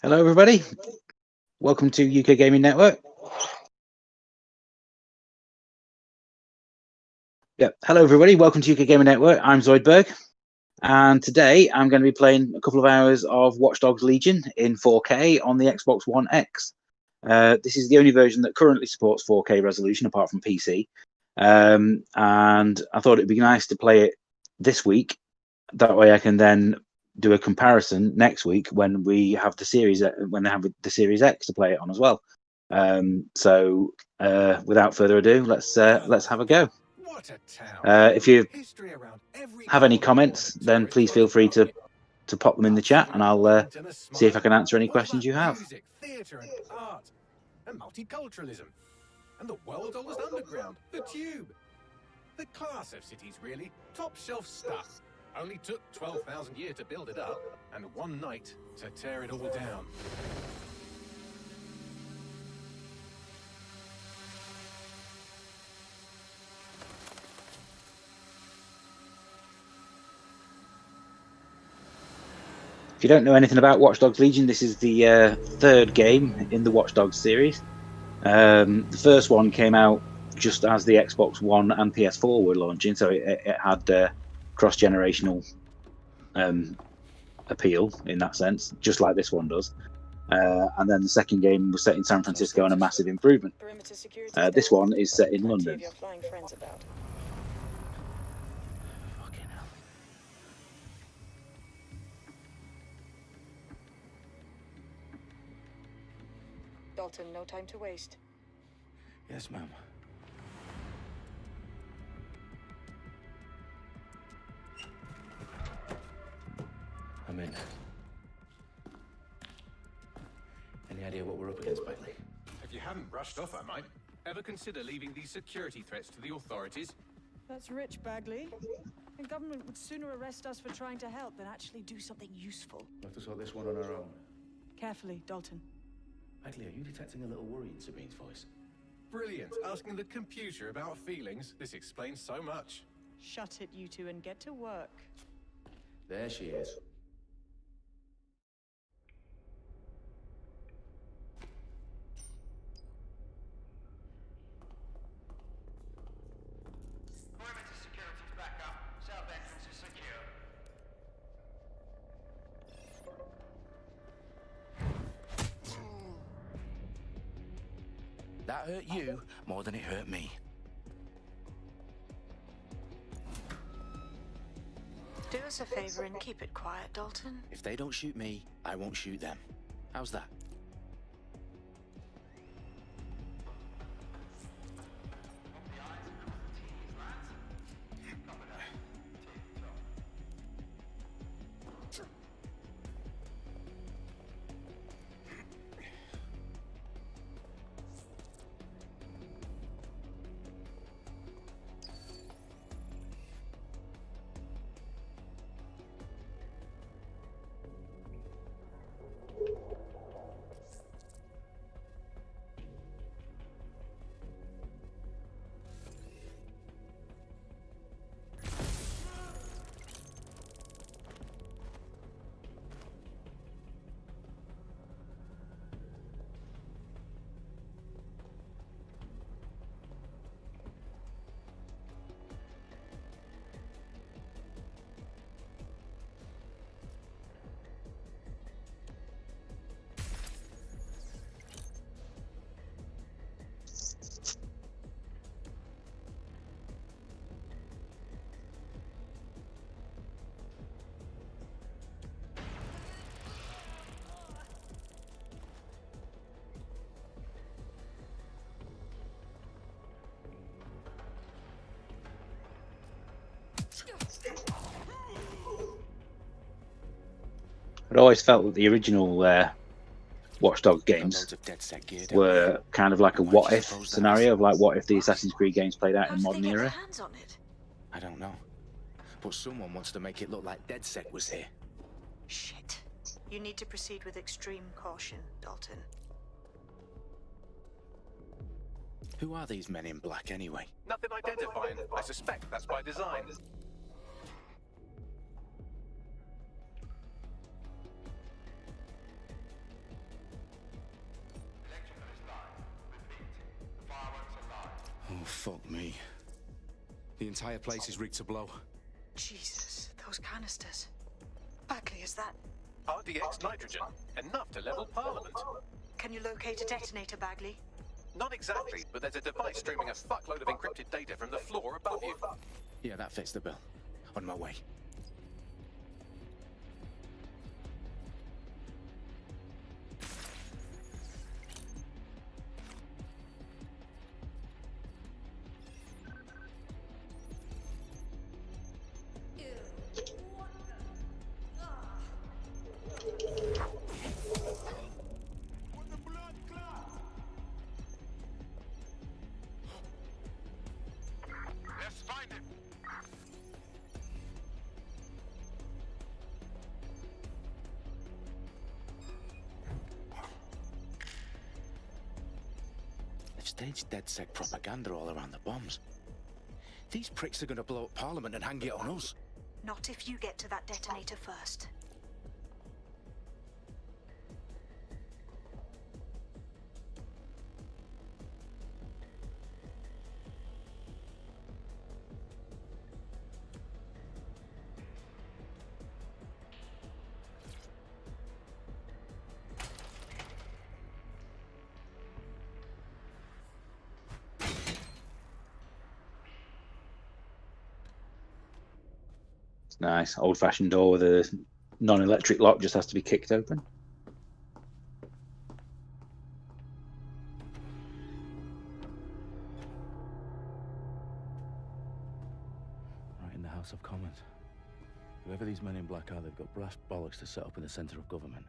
Hello, everybody. Welcome to UK Gaming Network. Hello, everybody. Welcome to UK Gaming Network. I'm Zoidberg, and today I'm going to be playing a couple of hours of Watch Dogs Legion in 4K on the Xbox One X. This is the only version that currently supports 4K resolution, apart from PC. And I thought it'd be nice to play it this week. That way, I can then do a comparison next week when we have the series X to play it on as well. So without further ado, let's have a go. If you have any comments, then please feel free to pop them in the chat, and I'll see if I can answer any questions you have. Music, theatre, and art, and multiculturalism, and the world's oldest underground, the Tube. The class of cities, really. Top shelf stuff. Only took 12,000 years to build it up, and one night to tear it all down. If you don't know anything about Watch Dogs Legion, this is the third game in the Watch Dogs series. The first one came out just as the Xbox One and PS4 were launching, so it had cross-generational appeal in that sense, just like this one does. And then the second game was set in San Francisco and a massive improvement. This one is set in London. Dalton, no time to waste. Yes, ma'am. I'm in. Any idea what we're up against, Bailey? If you hadn't brushed off, I might. Ever consider leaving these security threats to the authorities? That's rich, Bagley. The government would sooner arrest us for trying to help than actually do something useful. We'll have to sort this one on our own. Carefully, Dalton. Bailey, are you detecting a little worry in Sabine's voice? Brilliant. Asking the computer about feelings. This explains so much. Shut it, you two, and get to work. There she is. Perimeter security's back up. South entrance is secure. That hurt you more than it hurt me. Do us a favor and keep it quiet, Dalton. If they don't shoot me, I won't shoot them. How's that? I'd always felt that the original Watch Dogs games were kind of like a what-if scenario of like, what if the Assassin's Creed games played out in modern era? Hands on it. I don't know. But someone wants to make it look like DedSec was here. Shit. You need to proceed with extreme caution, Dalton. Who are these men in black anyway? Nothing identifying. I suspect that's by design. Fuck me. The entire place is rigged to blow. Jesus, those canisters. Bagley, is that... RDX nitrogen, enough to level Parliament. Can you locate a detonator, Bagley? Not exactly, but there's a device streaming a fuckload of encrypted data from the floor above you. Yeah, that fits the bill. On my way. Let's find him. They've staged DedSec propaganda all around the bombs. These pricks are gonna blow up Parliament and hang it on us. Not if you get to that detonator first. Nice old-fashioned door with a non-electric lock, just has to be kicked open. Right in the House of Commons. Whoever these men in black are, they've got brass bollocks to set up in the centre of government.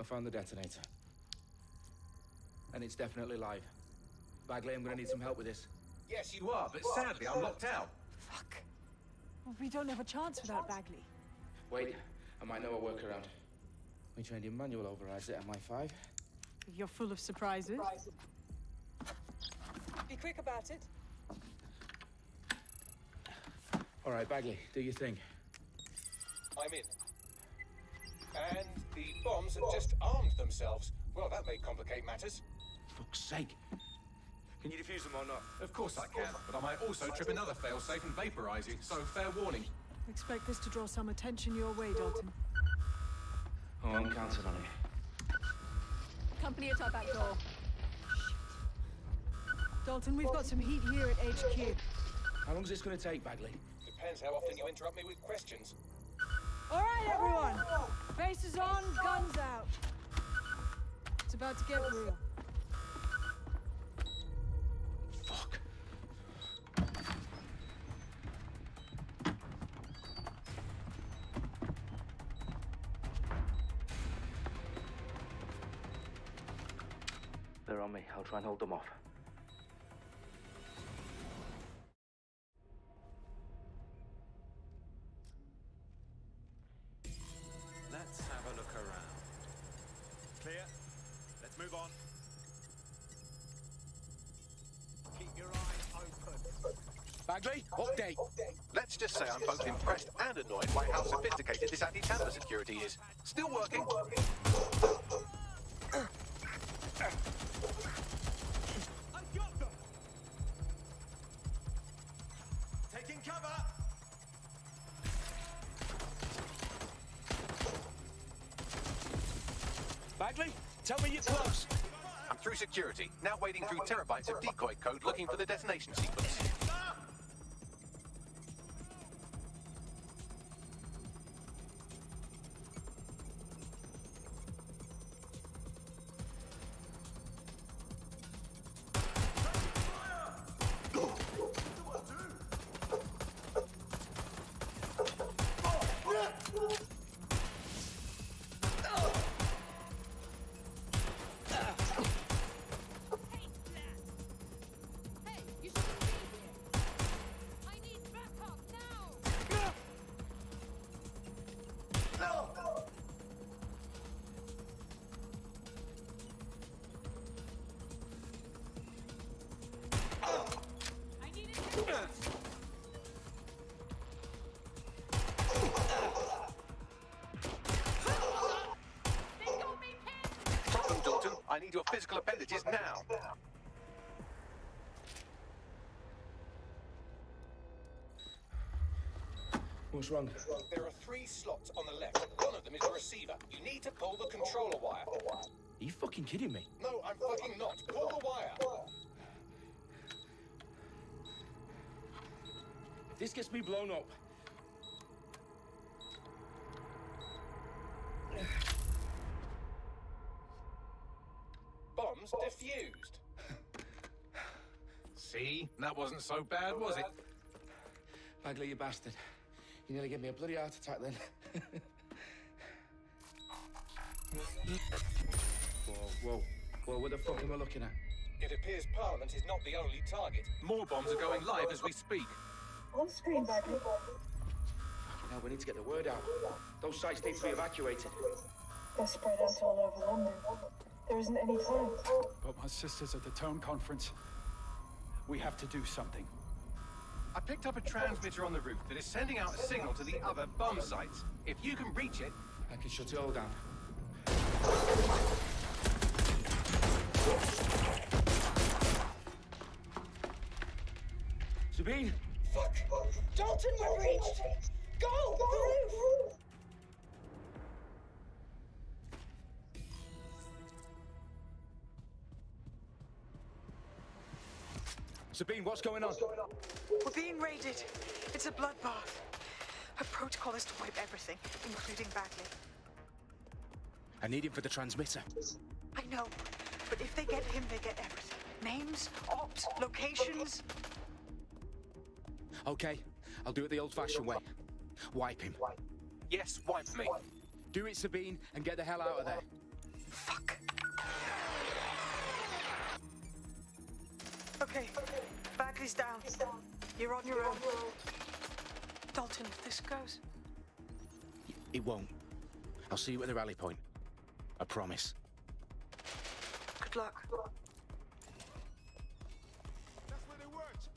I found the detonator. And it's definitely live. Bagley, I'm gonna need some help with this. Yes, you are, but sadly I'm locked out. Fuck. Well, we don't have a chance without Bagley. Wait, I might know a workaround. We trained in manual overrides at MI5. You're full of surprises. Be quick about it. All right, Bagley, do your thing. I'm in. And the bombs have just armed themselves. Well, that may complicate matters. Fuck's sake. Can you defuse them or not? Of course I can, but I might also trip another failsafe and vaporize you, so fair warning. Expect this to draw some attention your way, Dalton. Oh, I'm counting on it. Company at our back door. Dalton, we've got some heat here at HQ. How long is this gonna take, Bagley? Depends how often you interrupt me with questions. All right, everyone. Faces on, guns out. It's about to get real. Fuck. They're on me. I'll try and hold them off. Let's have a look around. Clear. Let's move on. Keep your eyes open. Bagley, update. Let's just say I'm both impressed and annoyed by how sophisticated this anti-tamper security is. Still working. I've got them. Taking cover. Bagley, tell me you're close. I'm through security, now wading through terabytes of decoy code looking for the detonation sequence. I need your physical appendages now. What's wrong? There are 3 slots on the left. One of them is the receiver. You need to pull the controller wire. Are you fucking kidding me? No, I'm fucking not. Pull the wire. If this gets me blown up... Bombs defused. See? That wasn't so bad, was it? Bagley, you bastard. You nearly gave me a bloody heart attack then. Whoa. What the fuck am I looking at? It appears Parliament is not the only target. More bombs are going live as we speak. On screen, Bagley. Now we need to get the word out. Those sites need to be evacuated. They're spread out all over London. There isn't any time. But my sister's at the town conference. We have to do something. I picked up a transmitter on the roof that is sending out a signal to the other bomb sites. If you can reach it... I can shut it all down. Sabine! Fuck! Dalton, we've reached! Go! The roof! Sabine, what's going on? We're being raided. It's a bloodbath. Her protocol is to wipe everything, including Bagley. I need him for the transmitter. I know, but if they get him, they get everything. Names, ops, locations. Okay, I'll do it the old-fashioned way. Wipe him. Yes, wipe me. Do it, Sabine, and get the hell out of there. Fuck. Okay, Bagley's down. You're on your own. Dalton, if this goes... It won't. I'll see you at the rally point. I promise. Good luck. That's where they worked.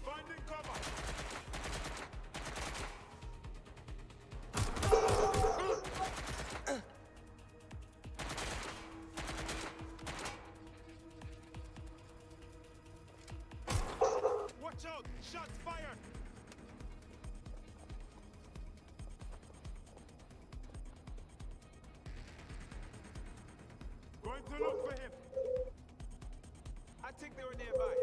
Finding cover. Watch out! Shots fired! Going to look for him. I think they were nearby.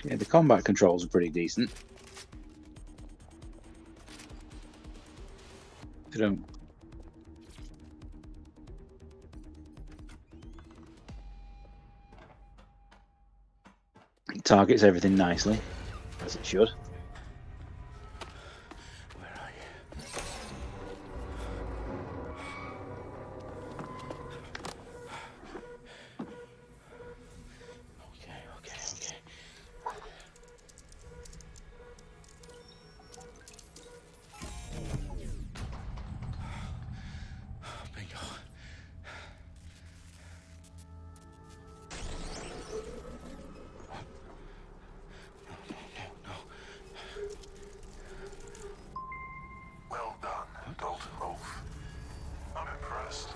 Yeah, the combat controls are pretty decent. They don't. It targets everything nicely, as it should. Where are you? Okay. Bingo. No. Well done, Dalton Wolf. I'm impressed.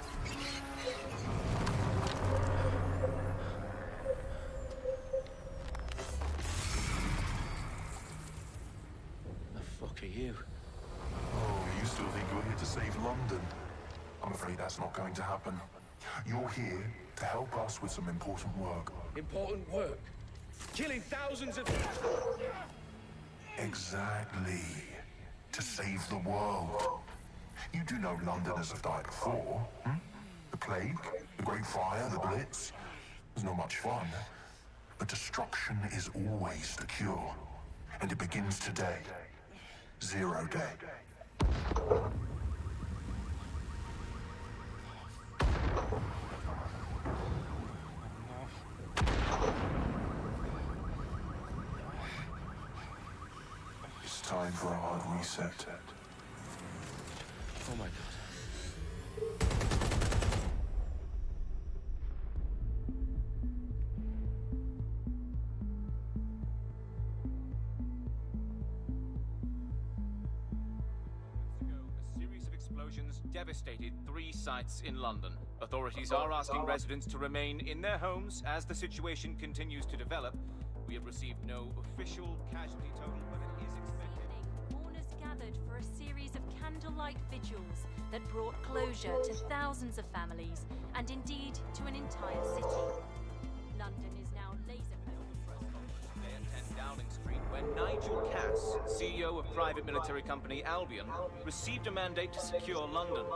The fuck are you? Oh, you still think you're here to save London? I'm afraid that's not going to happen. You're here to help us with some important work. Important work. Killing thousands of... Exactly. To save the world. You do know Londoners have died before, hmm? The plague, the Great Fire, the Blitz. It's not much fun. But destruction is always the cure. And it begins today. 0 day. time for a hard reset. Oh my god. A series of explosions devastated 3 sites in London. Authorities are asking residents to remain in their homes as the situation continues to develop. We have received no official casualty total, but it is expected. Mourners gathered for a series of candlelight vigils that brought closure to thousands of families and indeed to an entire city. London is now laser-focused. Near 10 Downing Street, where Nigel Cass, CEO of private military company Albion, received a mandate to secure London.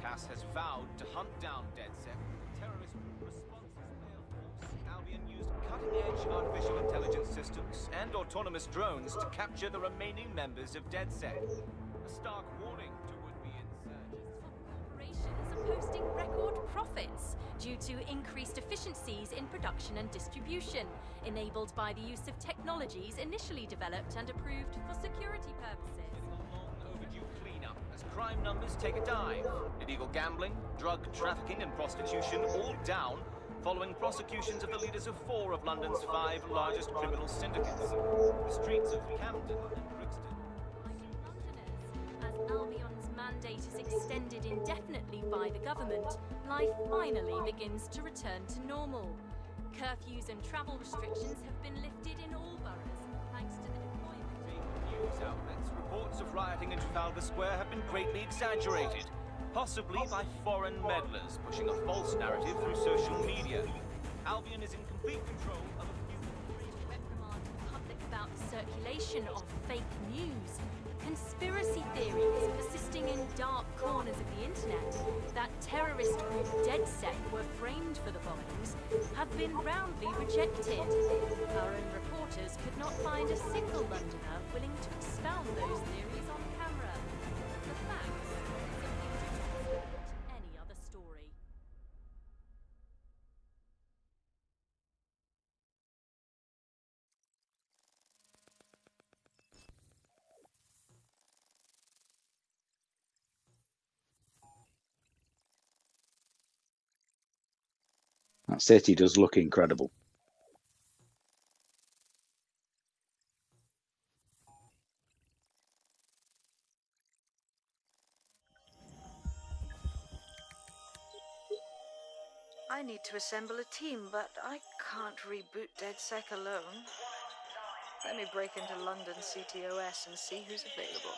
Cass has vowed to hunt down DedSec. Terrorist responses failed force. Albion used cutting-edge artificial intelligence systems and autonomous drones to capture the remaining members of DedSec. A stark warning to would-be insurgents. Corporations are posting record profits due to increased efficiencies in production and distribution, enabled by the use of technologies initially developed and approved for security purposes. Overdue cleanup as crime numbers take a dive. Illegal gambling, drug trafficking and prostitution all down following prosecutions of the leaders of 4 of London's 5 largest criminal syndicates. The streets of Camden and Brixton. As Albion's mandate is extended indefinitely by the government, life finally begins to return to normal. Curfews and travel restrictions have been lifted in all boroughs, thanks to the deployment. News outlets, reports of rioting in Trafalgar Square have been greatly exaggerated, possibly by foreign meddlers pushing a false narrative through social media. Albion is in complete control of a few... Reprimand the public about the circulation of fake news. Conspiracy theories persisting in dark corners of the internet that terrorist group DedSec were framed for the bombings have been roundly rejected. Our own reporters could not find a single Londoner willing to expound those theories on camera. The facts simply don't support any other story. That city does look incredible. I need to assemble a team, but I can't reboot DedSec alone. Let me break into London CTOS and see who's available.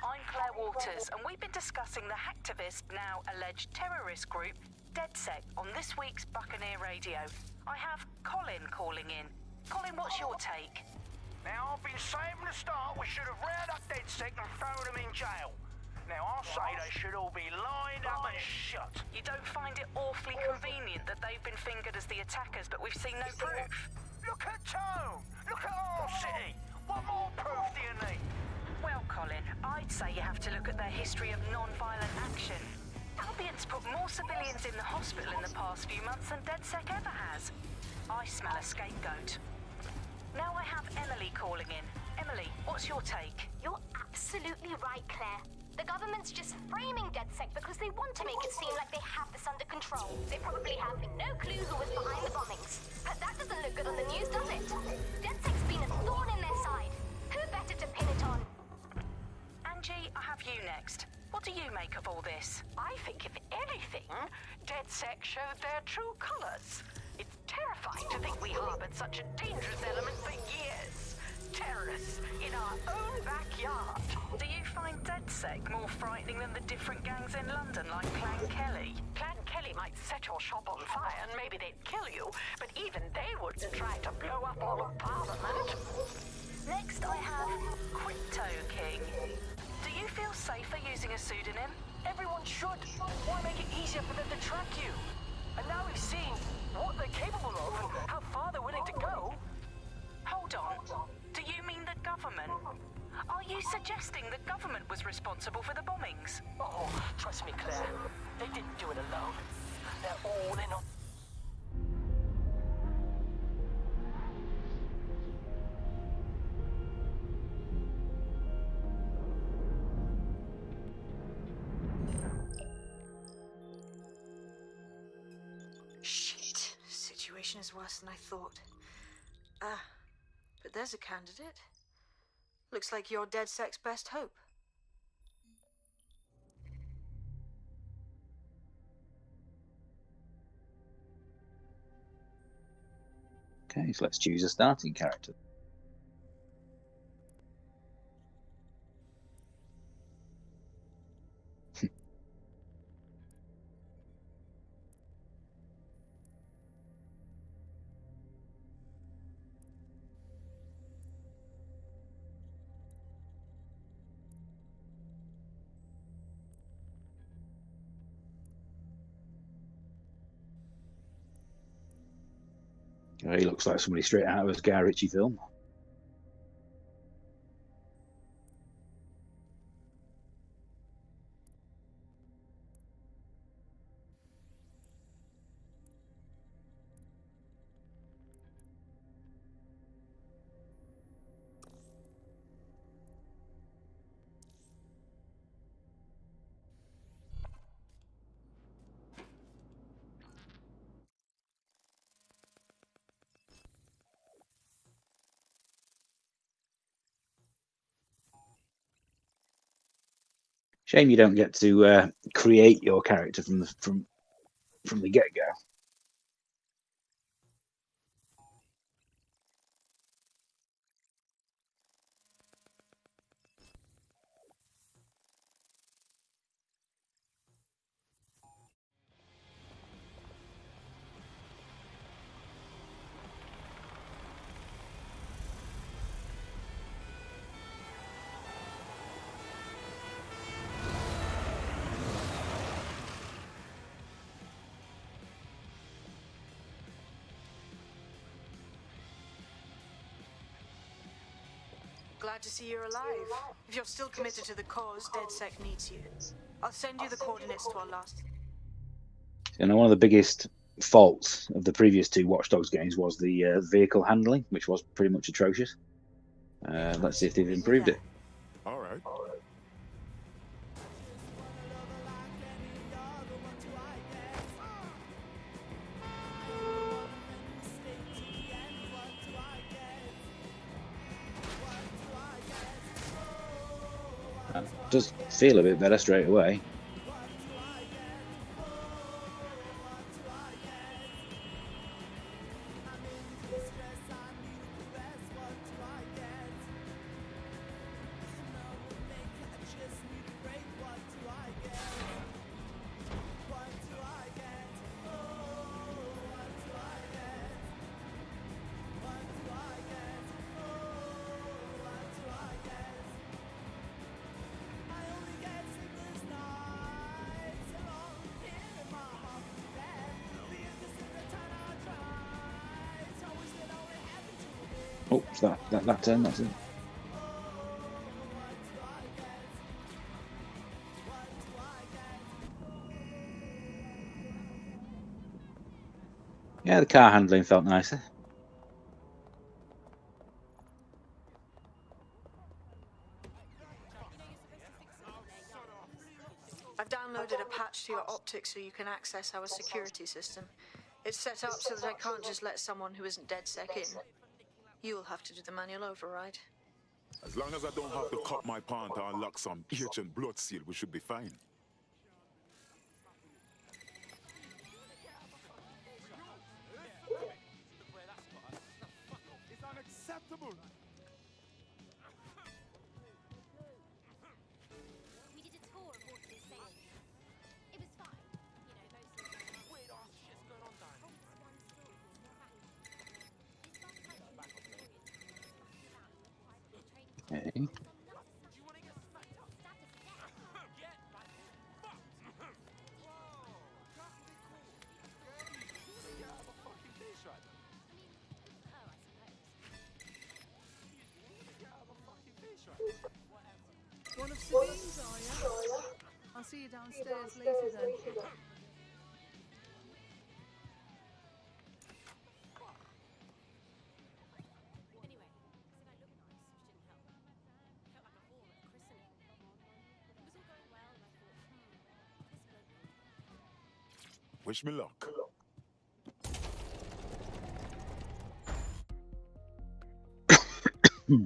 I'm Claire Waters, and we've been discussing the hacktivist, now alleged terrorist group, DedSec, on this week's Buccaneer Radio. I have Colin calling in. Colin, what's your take? Now, I've been saying from the start we should have rounded up DedSec and thrown them in jail. Now, I'll say they should all be lined up and shot. You don't find it awfully convenient that they've been fingered as the attackers, but we've seen no proof? Look at Tone! Look at our city! What more proof do you need? Well, Colin, I'd say you have to look at their history of non-violent action. Albion's put more civilians in the hospital in the past few months than DedSec ever has. I smell a scapegoat. Now I have Emily calling in. Emily, what's your take? You're absolutely right, Claire. The government's just framing DedSec because they want to make it seem like they have this under control. They probably have no clue who was behind the bombings. But that doesn't look good on the news, does it? DedSec's been a thorn in their side. Who better to pin it on? Angie, I have you next. What do you make of all this? I think, if anything, DedSec showed their true colors. It's terrifying to think we harbored such a dangerous element for years. Terrorists in our own backyard. Do you find DedSec more frightening than the different gangs in London, like Clan Kelly? Clan Kelly might set your shop on fire and maybe they'd kill you, but even they wouldn't try to blow up all of Parliament. Next, I have Crypto King. Do you feel safer using a pseudonym? Everyone should. Why make it easier for them to track you? And now we've seen what they're capable of and how far they're willing to go. Hold on. Do you mean the government? Are you suggesting the government was responsible for the bombings? Oh, trust me, Claire. situation is worse than I thought. But there's a candidate. Looks like you're DedSec's best hope. Okay, so let's choose a starting character. He looks like somebody straight out of a Guy Ritchie film. Shame you don't get to create your character from the get-go. Glad to see you're alive. If you're still committed to the cause, DedSec needs you. I'll send you the coordinates to our last... You know, one of the biggest faults of the previous two Watch Dogs games was the vehicle handling, which was pretty much atrocious. Let's see if they've improved it. All right. Does feel a bit better straight away. Oh, that turn, that's it. Yeah, the car handling felt nicer. I've downloaded a patch to your optics so you can access our security system. It's set up so that I can't just let someone who isn't DedSec in. You'll have to do the manual override. As long as I don't have to cut my pawn to unlock some ancient blood seal, we should be fine. It's unacceptable. We did a tour of Waterloo Station. It was fine. You know, mostly... Wait, oh, shit's going on, Dan. One story was more valuable. This last time the Okay. Do you want to get smacked up? Get fucked. Whoa, that's pretty cool. You have a fucking fish right now. You have a fucking fish right now. Whatever. One of Sabine's, are you? I'll see you downstairs later then. Wish me luck. Hello?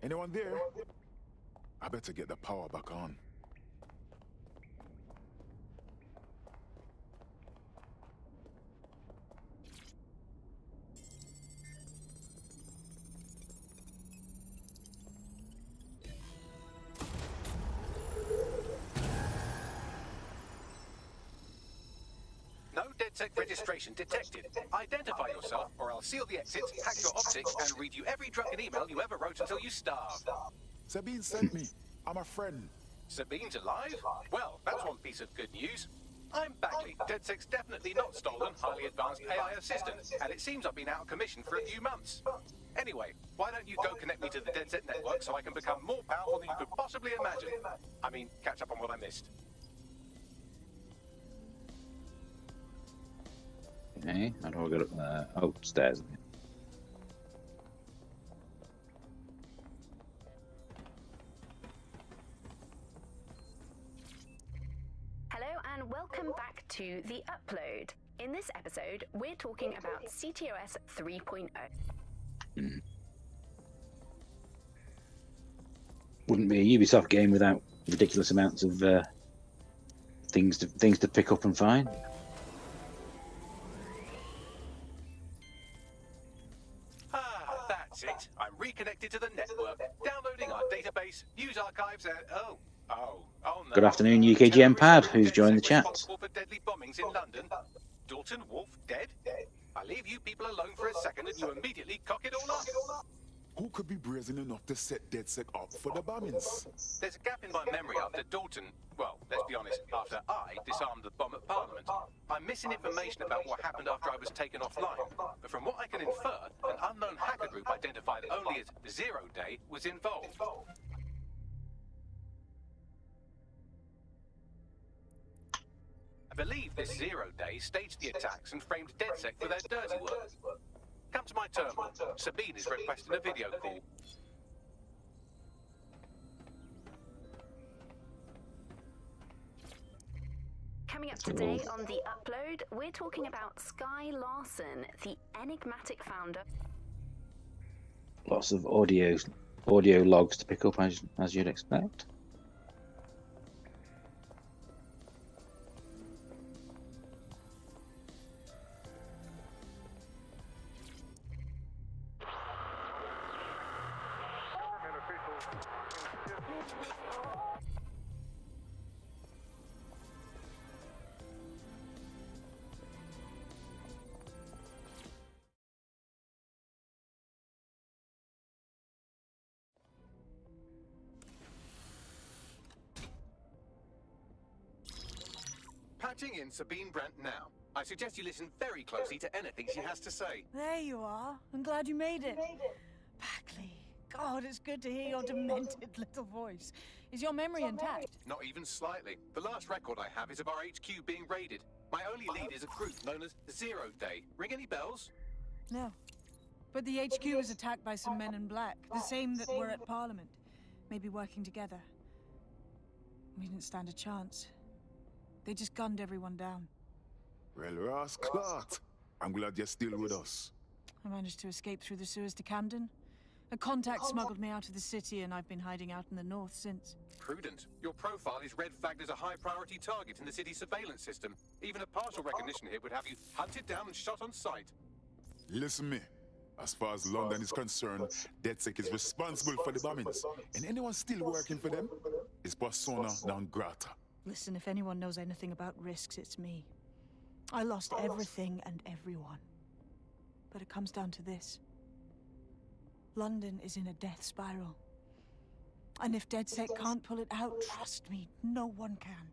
Anyone there? I better get the power back on. No DedSec registration detected. Identify yourself, or I'll seal the exits, hack your optics, and read you every drunken email you ever wrote until you starve. Sabine sent me. I'm a friend. Sabine's alive? Well, that's one piece of good news. I'm Bagley. DedSec's definitely not stolen, highly advanced AI assistant, and it seems I've been out of commission for a few months. Anyway, why don't you go connect me to the DedSec network so I can become more powerful than you could possibly imagine? I mean, catch up on what I missed. Okay, how do I get up there? Oh, stairs. Hello and welcome back to The Upload. In this episode, we're talking about CTOS 3.0. Wouldn't be a Ubisoft game without ridiculous amounts of things to pick up and find. That's it. I'm reconnected to the network, downloading our database, news archives, and oh no. Good afternoon, UKGN Pad, who's joined the chat. Responsible for deadly bombings in London. Dalton Wolf dead? I leave you people alone for a second and you immediately cock it all up. Who could be brazen enough to set DedSec up for the bombings? There's a gap in my memory after Dalton, well, let's be honest, after I disarmed the bomb at Parliament. I'm missing information about what happened after I was taken offline, but from what I can infer, an unknown hacker group identified only as Zero Day was involved. I believe this Zero Day staged the attacks and framed DedSec for their dirty work. Come to my terminal. Sabine is requesting a video call. Coming up today on The Upload, we're talking about Sky Larson, the enigmatic founder. Lots of audio logs to pick up as you'd expect. Patching in Sabine Brandt now. I suggest you listen very closely to anything she has to say. There you are. I'm glad you made it. Bagley. God, it's good to hear your demented little voice. Is your memory intact? Not even slightly. The last record I have is of our HQ being raided. My only lead is a group known as Zero Day. Ring any bells? No. But the HQ was attacked by some men in black, the same that were at Parliament. Maybe working together. We didn't stand a chance. They just gunned everyone down. Well, Ross Clark, I'm glad you're still with us. I managed to escape through the sewers to Camden. A contact smuggled me out of the city, and I've been hiding out in the north since. Prudent. Your profile is red flagged as a high-priority target in the city's surveillance system. Even a partial recognition here would have you hunted down and shot on sight. Listen me. As far as London is concerned, DedSec is responsible for the bombings. And anyone still working for them is persona non grata. Listen, if anyone knows anything about risks, it's me. I lost everything and everyone. But it comes down to this. London is in a death spiral. And if DedSec can't pull it out, trust me, no one can.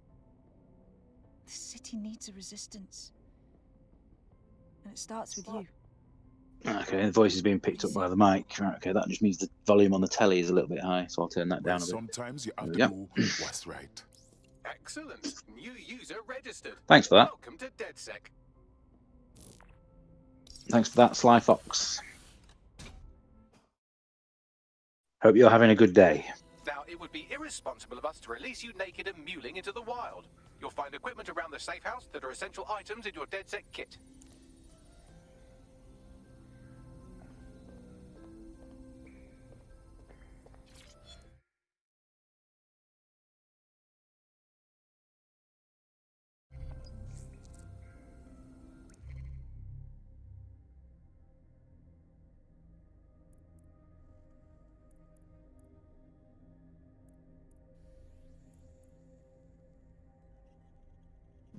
The city needs a resistance. And it starts with you. Okay, the voice is being picked up by the mic. Right, okay, that just means the volume on the telly is a little bit high, so I'll turn that down a bit. Sometimes you have to Yep. do what's right. Excellent. New user registered. Thanks for that. Welcome to DedSec. Thanks for that, Sly Fox. Hope you're having a good day. Now, it would be irresponsible of us to release you naked and mewling into the wild. You'll find equipment around the safe house that are essential items in your DedSec kit.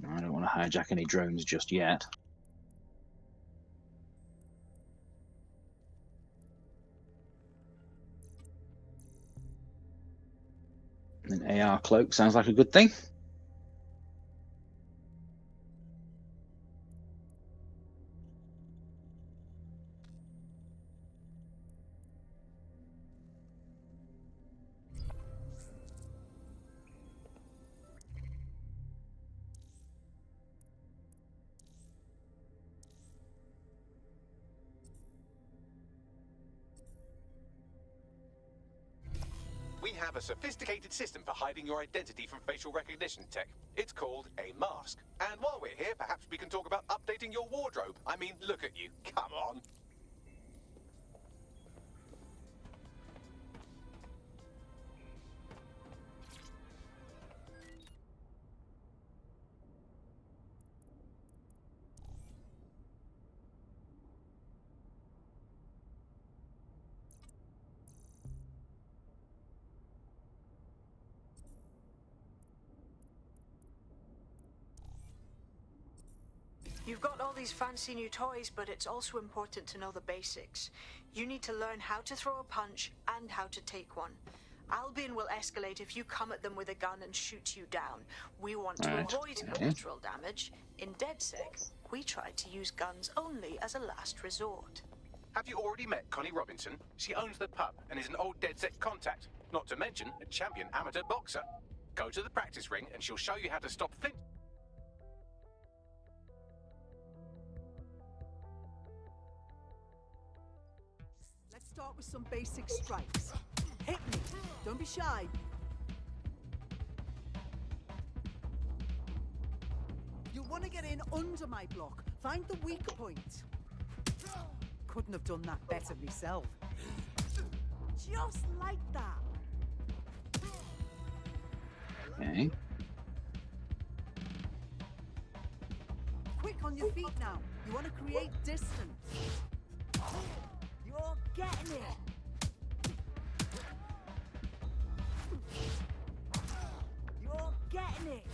I don't want to hijack any drones just yet. An AR cloak sounds like a good thing. We have a sophisticated system for hiding your identity from facial recognition tech. It's called a mask. And while we're here, perhaps we can talk about updating your wardrobe. I mean, look at you. Come on. You've got all these fancy new toys, but it's also important to know the basics. You need to learn how to throw a punch and how to take one. Albion will escalate if you come at them with a gun and shoot you down. We want to avoid collateral damage. In DedSec, we try to use guns only as a last resort. Have you already met Connie Robinson? She owns the pub and is an old DedSec contact, not to mention a champion amateur boxer. Go to the practice ring and she'll show you how to stop Flint. Let's start with some basic strikes. Hit me. Don't be shy. You'll want to get in under my block. Find the weak point. Couldn't have done that better myself. Just like that. Okay. Quick on your feet now. You want to create distance. You're getting it. You're getting it.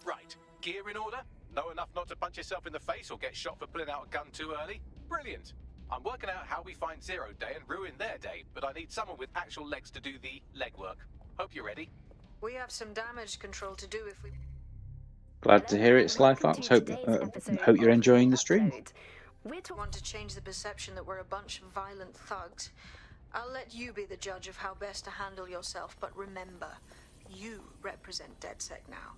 Right. Gear in order? Know enough not to punch yourself in the face or get shot for pulling out a gun too early? Brilliant. I'm working out how we find Zero Day and ruin their day, but I need someone with actual legs to do the legwork. Hope you're ready. We have some damage control to do if we... Glad to hear it, Sly Fox. Hope you're enjoying the stream. Want to change the perception that we're a bunch of violent thugs. I'll let you be the judge of how best to handle yourself, but remember, you represent DedSec now.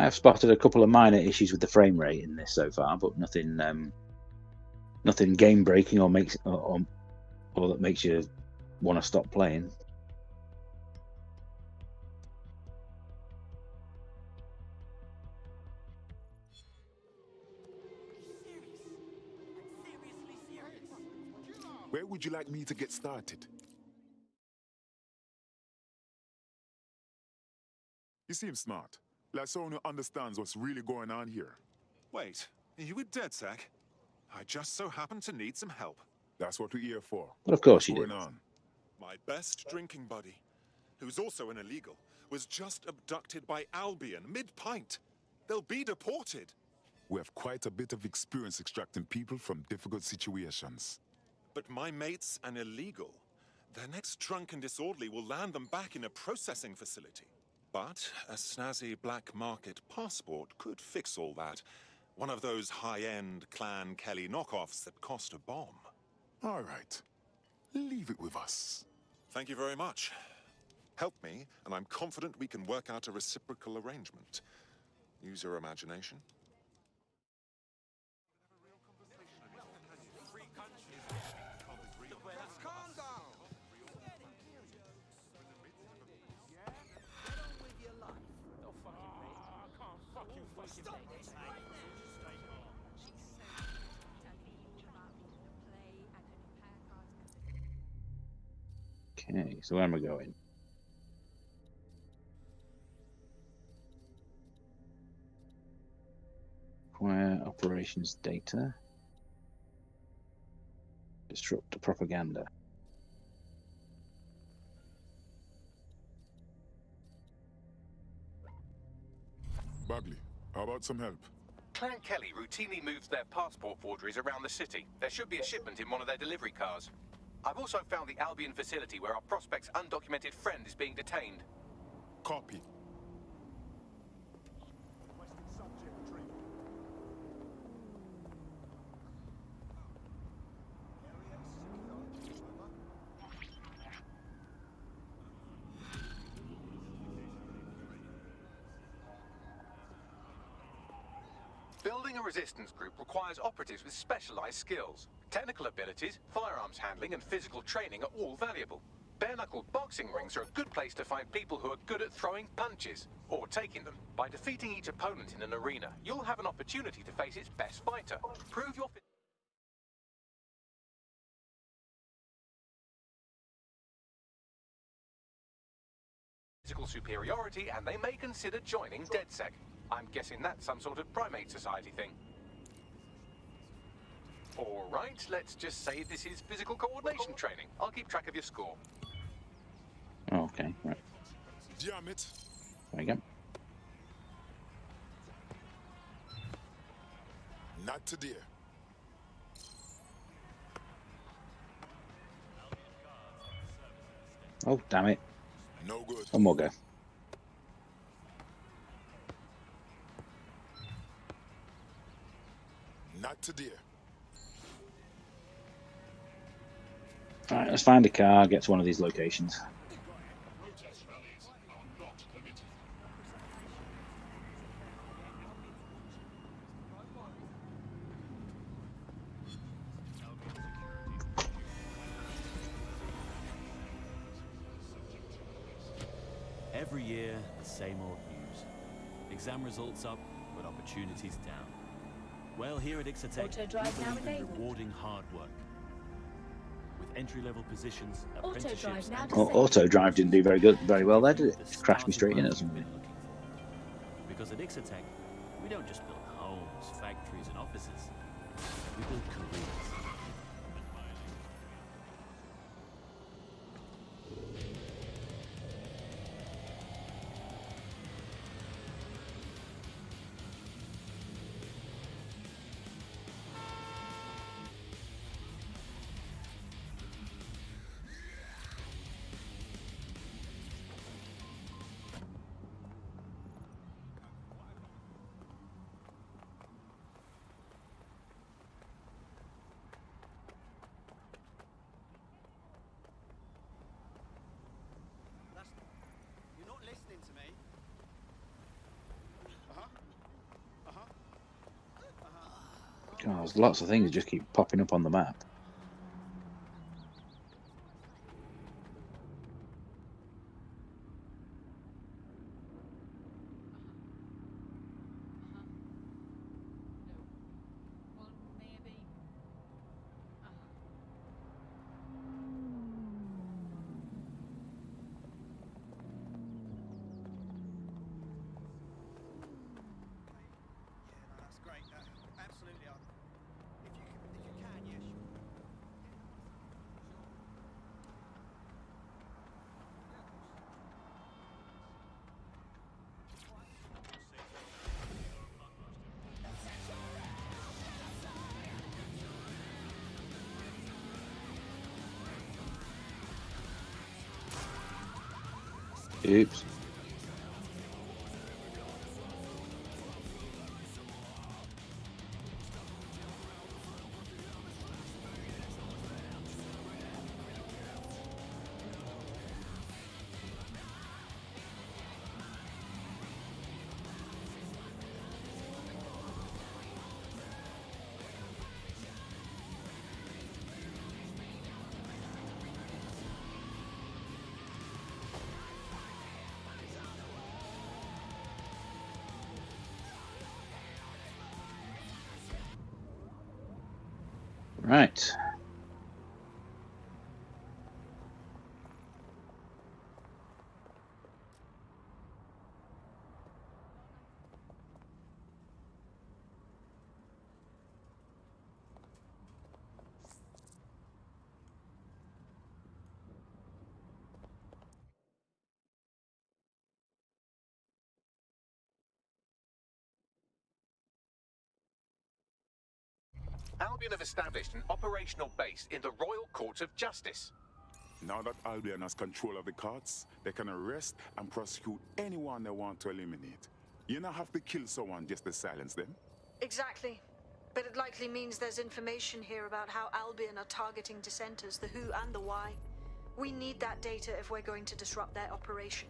I have spotted a couple of minor issues with the frame rate in this so far, but nothing nothing game breaking or that makes you want to stop playing. Where would you like me to get started? You seem smart. Like someone who understands what's really going on here. Wait, are you with DedSec? I just so happen to need some help. That's what we're here for. Well, of course what's you going do. on? My best drinking buddy, who's also an illegal, was just abducted by Albion mid-pint. They'll be deported. We have quite a bit of experience extracting people from difficult situations. But my mate's an illegal. Their next drunk and disorderly will land them back in a processing facility. But a snazzy black market passport could fix all that. One of those high-end Clan Kelly knockoffs that cost a bomb. All right. Leave it with us. Thank you very much. Help me, and I'm confident we can work out a reciprocal arrangement. Use your imagination. Okay, so where am I going? Acquire operations data. Disrupt the propaganda. Bagley, how about some help? Clan Kelly routinely moves their passport forgeries around the city. There should be a shipment in one of their delivery cars. I've also found the Albion facility where our prospect's undocumented friend is being detained. Copy. Building a resistance group requires operatives with specialized skills. Technical abilities, firearms handling, and physical training are all valuable. Bare-knuckle boxing rings are a good place to find people who are good at throwing punches, or taking them. By defeating each opponent in an arena, you'll have an opportunity to face its best fighter. Prove your physical superiority, and they may consider joining DedSec. I'm guessing that's some sort of primate society thing. All right, let's just say this is physical coordination training. I'll keep track of your score. Okay, right. Damn it. There you go. Not today. Oh, damn it. No good. One more go. Not today. Alright, let's find a car, get to one of these locations. Every year, the same old news. Exam results up, but opportunities down. Well, here at Ixotec, we believe in rewarding hard work. With entry-level positions, apprenticeships, and Auto drive didn't do very well there, did it? Just crashed me straight in or something. Because at Ixotec, we don't just build homes, factories, and offices. We build careers. Oh, there's lots of things that just keep popping up on the map. Oops. Right. Albion have established an operational base in the Royal Court of Justice. Now that Albion has control of the courts, they can arrest and prosecute anyone they want to eliminate. You don't have to kill someone just to silence them. Exactly. But it likely means there's information here about how Albion are targeting dissenters, the who and the why. We need that data if we're going to disrupt their operation.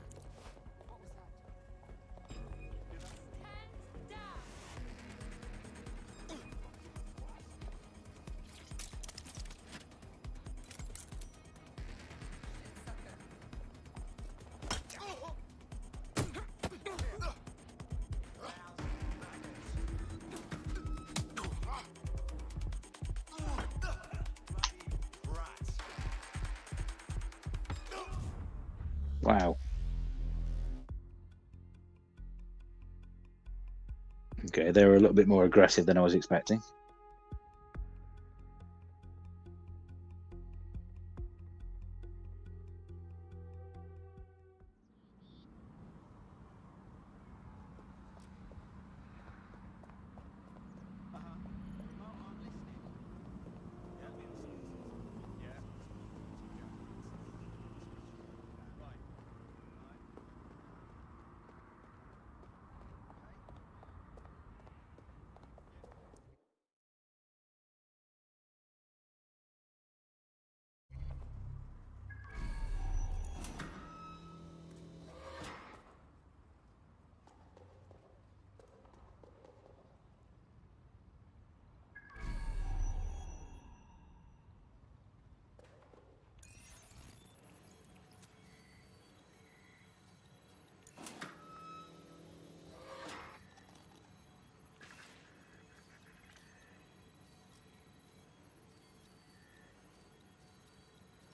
Wow. Okay, they were a little bit more aggressive than I was expecting.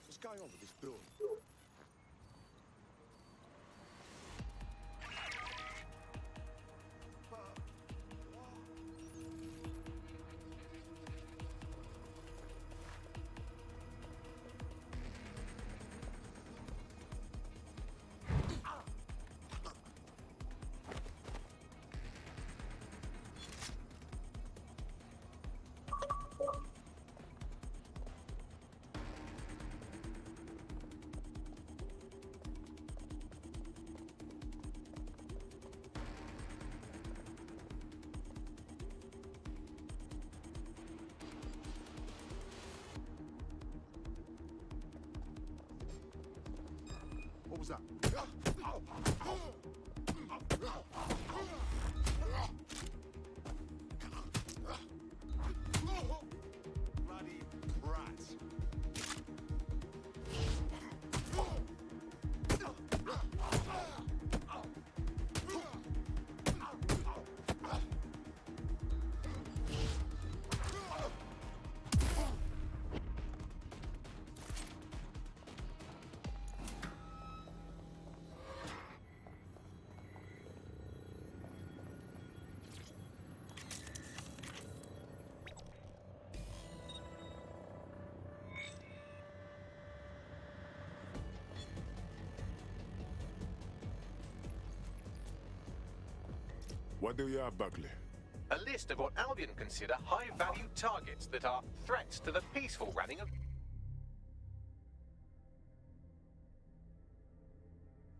What's going on with this building? What was that? What do you have, Buckley? A list of what Albion consider high-value targets that are threats to the peaceful running of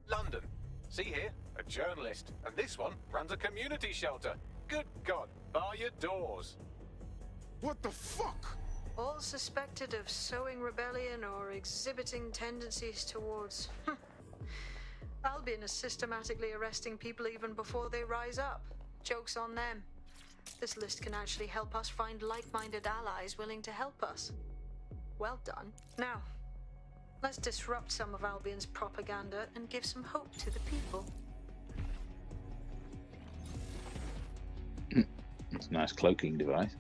London. See here, a journalist, and this one runs a community shelter. Good God, bar your doors. What the fuck? All suspected of sowing rebellion or exhibiting tendencies towards... Albion is systematically arresting people even before they rise up. Joke's on them. This list can actually help us find like-minded allies willing to help us. Well done. Now, let's disrupt some of Albion's propaganda and give some hope to the people. It's a nice cloaking device.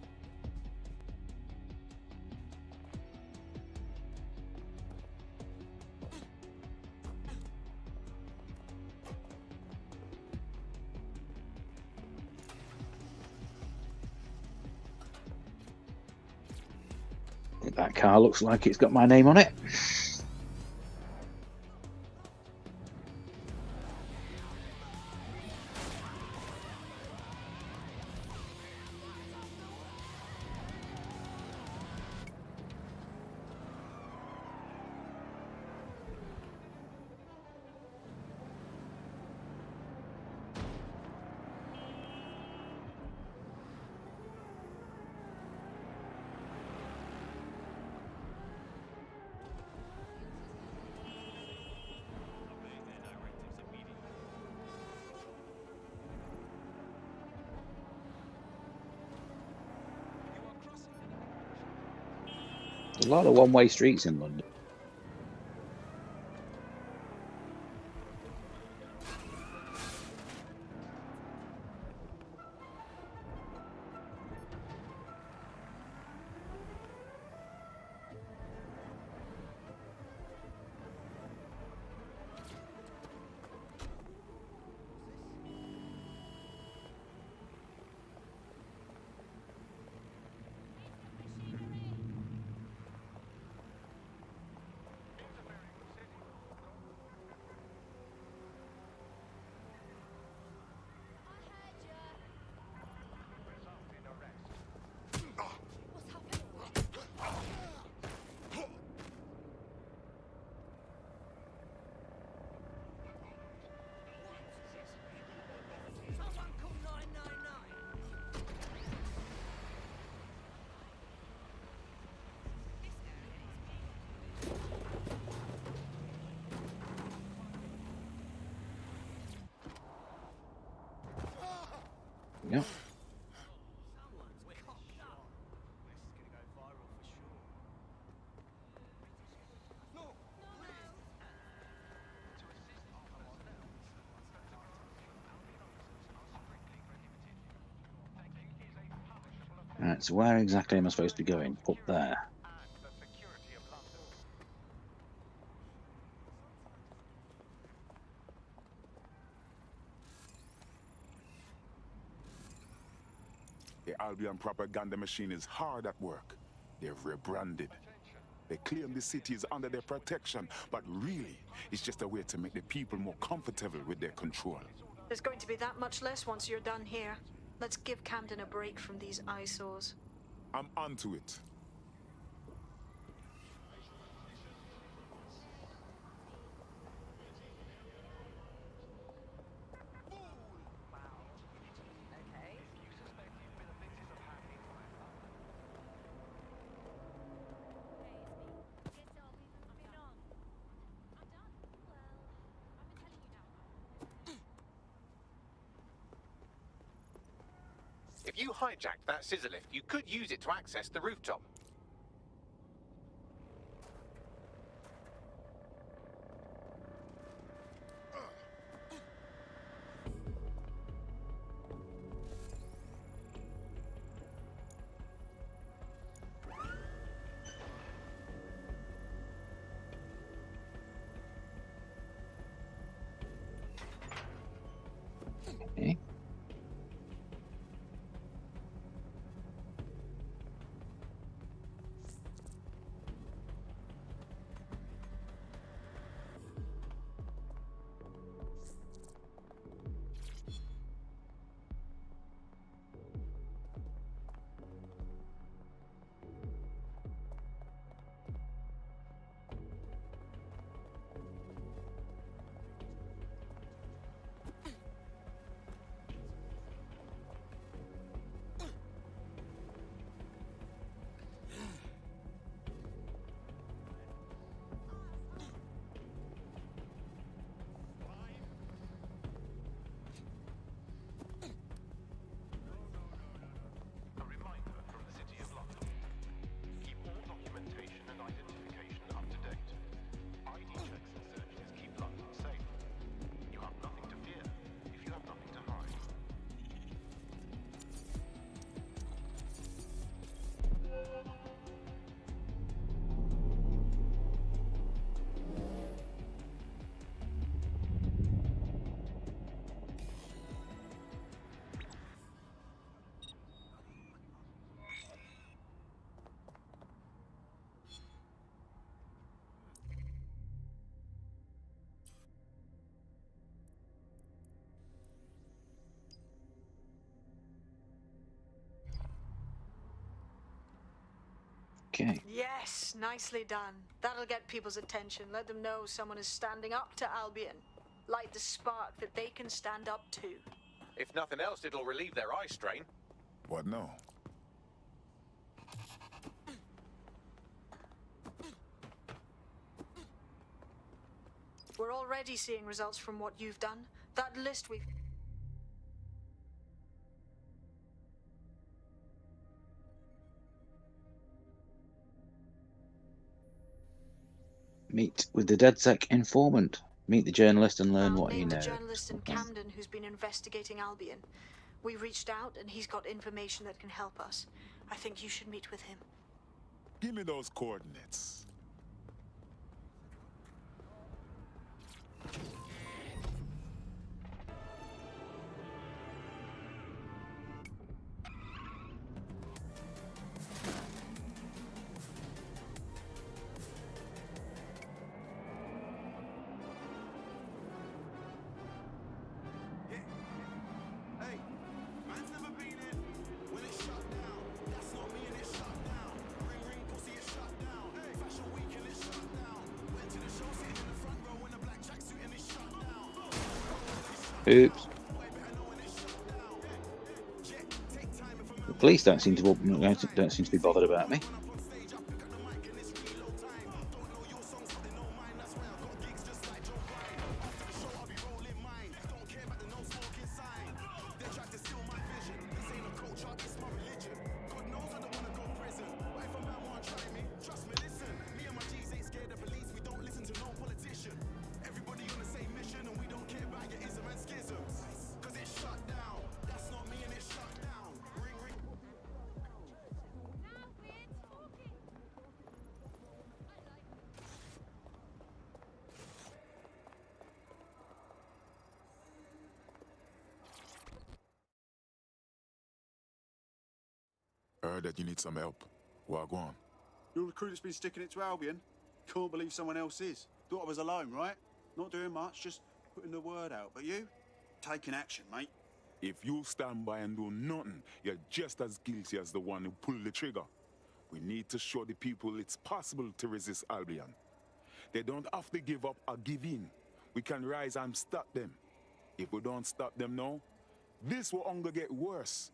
That car looks like it's got my name on it. There's a lot of one-way streets in London. Yeah. Right, so where exactly am I supposed to be going? Up there. The Albion propaganda machine is hard at work. They've rebranded. They claim the city is under their protection, but really, it's just a way to make the people more comfortable with their control. There's going to be that much less once you're done here. Let's give Camden a break from these eyesores. I'm onto it. If you hijacked that scissor lift, you could use it to access the rooftop. Okay. Okay. Yes, nicely done. That'll get people's attention. Let them know someone is standing up to Albion. Light the spark that they can stand up to. If nothing else, it'll relieve their eye strain. What now? We're already seeing results from what you've done. That list we've... Meet with the DedSec informant. Meet the journalist and learn what he named a knows. journalist in Camden who's been investigating Albion. We reached out and he's got information that can help us. I think you should meet with him. Give me those coordinates. Oops. The police don't seem to be bothered about me. Heard that you need some help. Well, go on. You're the crew that's been sticking it to Albion. Can't believe someone else is. Thought I was alone, right? Not doing much, just putting the word out. But you? Taking action, mate. If you stand by and do nothing, you're just as guilty as the one who pulled the trigger. We need to show the people it's possible to resist Albion. They don't have to give up or give in. We can rise and stop them. If we don't stop them now, this will only get worse.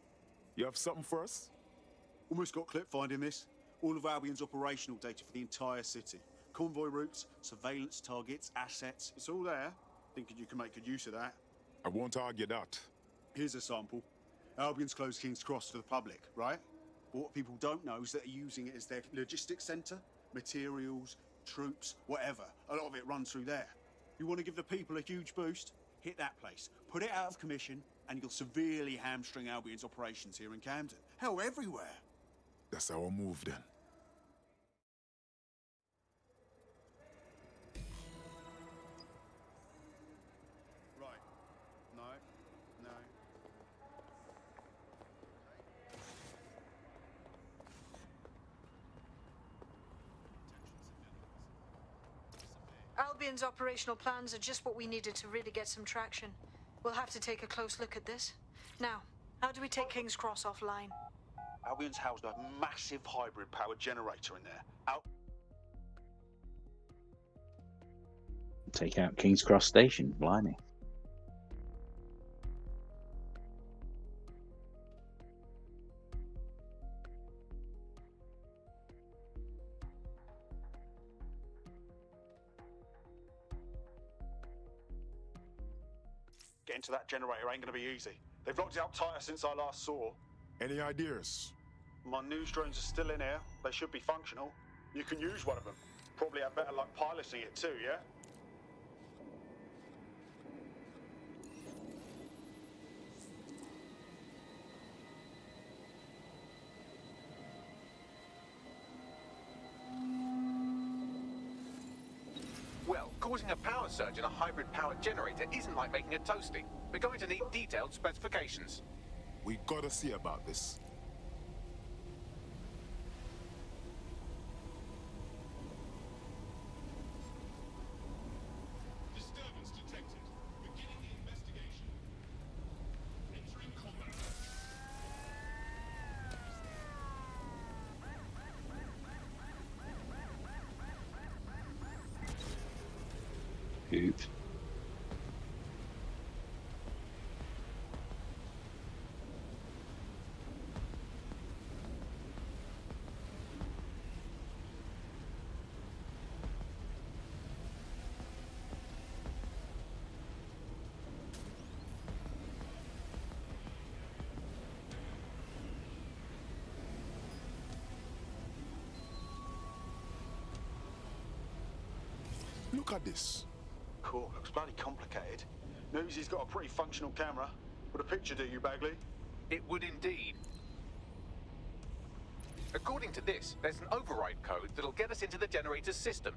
You have something for us? Almost got clip finding this. All of Albion's operational data for the entire city. Convoy routes, surveillance targets, assets. It's all there. Thinking you can make good use of that. I won't argue that. Here's a sample. Albion's closed King's Cross to the public, right? But what people don't know is that they're using it as their logistics centre. Materials, troops, whatever. A lot of it runs through there. You want to give the people a huge boost? Hit that place. Put it out of commission, and you'll severely hamstring Albion's operations here in Camden. Hell, everywhere. That's our move then. Right. No. Albion's operational plans are just what we needed to really get some traction. We'll have to take a close look at this. Now, how do we take King's Cross offline? Albion's housed a massive hybrid powered generator in there. Take out King's Cross Station, blimey. Getting to that generator ain't gonna be easy. They've locked it up tighter since I last saw. Any ideas? My news drones are still in here. They should be functional. You can use one of them. Probably have better luck piloting it too, yeah? Well, causing a power surge in a hybrid-powered generator isn't like making a toasty. We're going to need detailed specifications. We gotta see about this. Disturbance detected. Beginning the investigation. Entering combat. Oop. Look at this. Cool, looks bloody complicated. Newsy's got a pretty functional camera. Would a picture do you, Bagley? It would indeed. According to this, there's an override code that'll get us into the generator's system.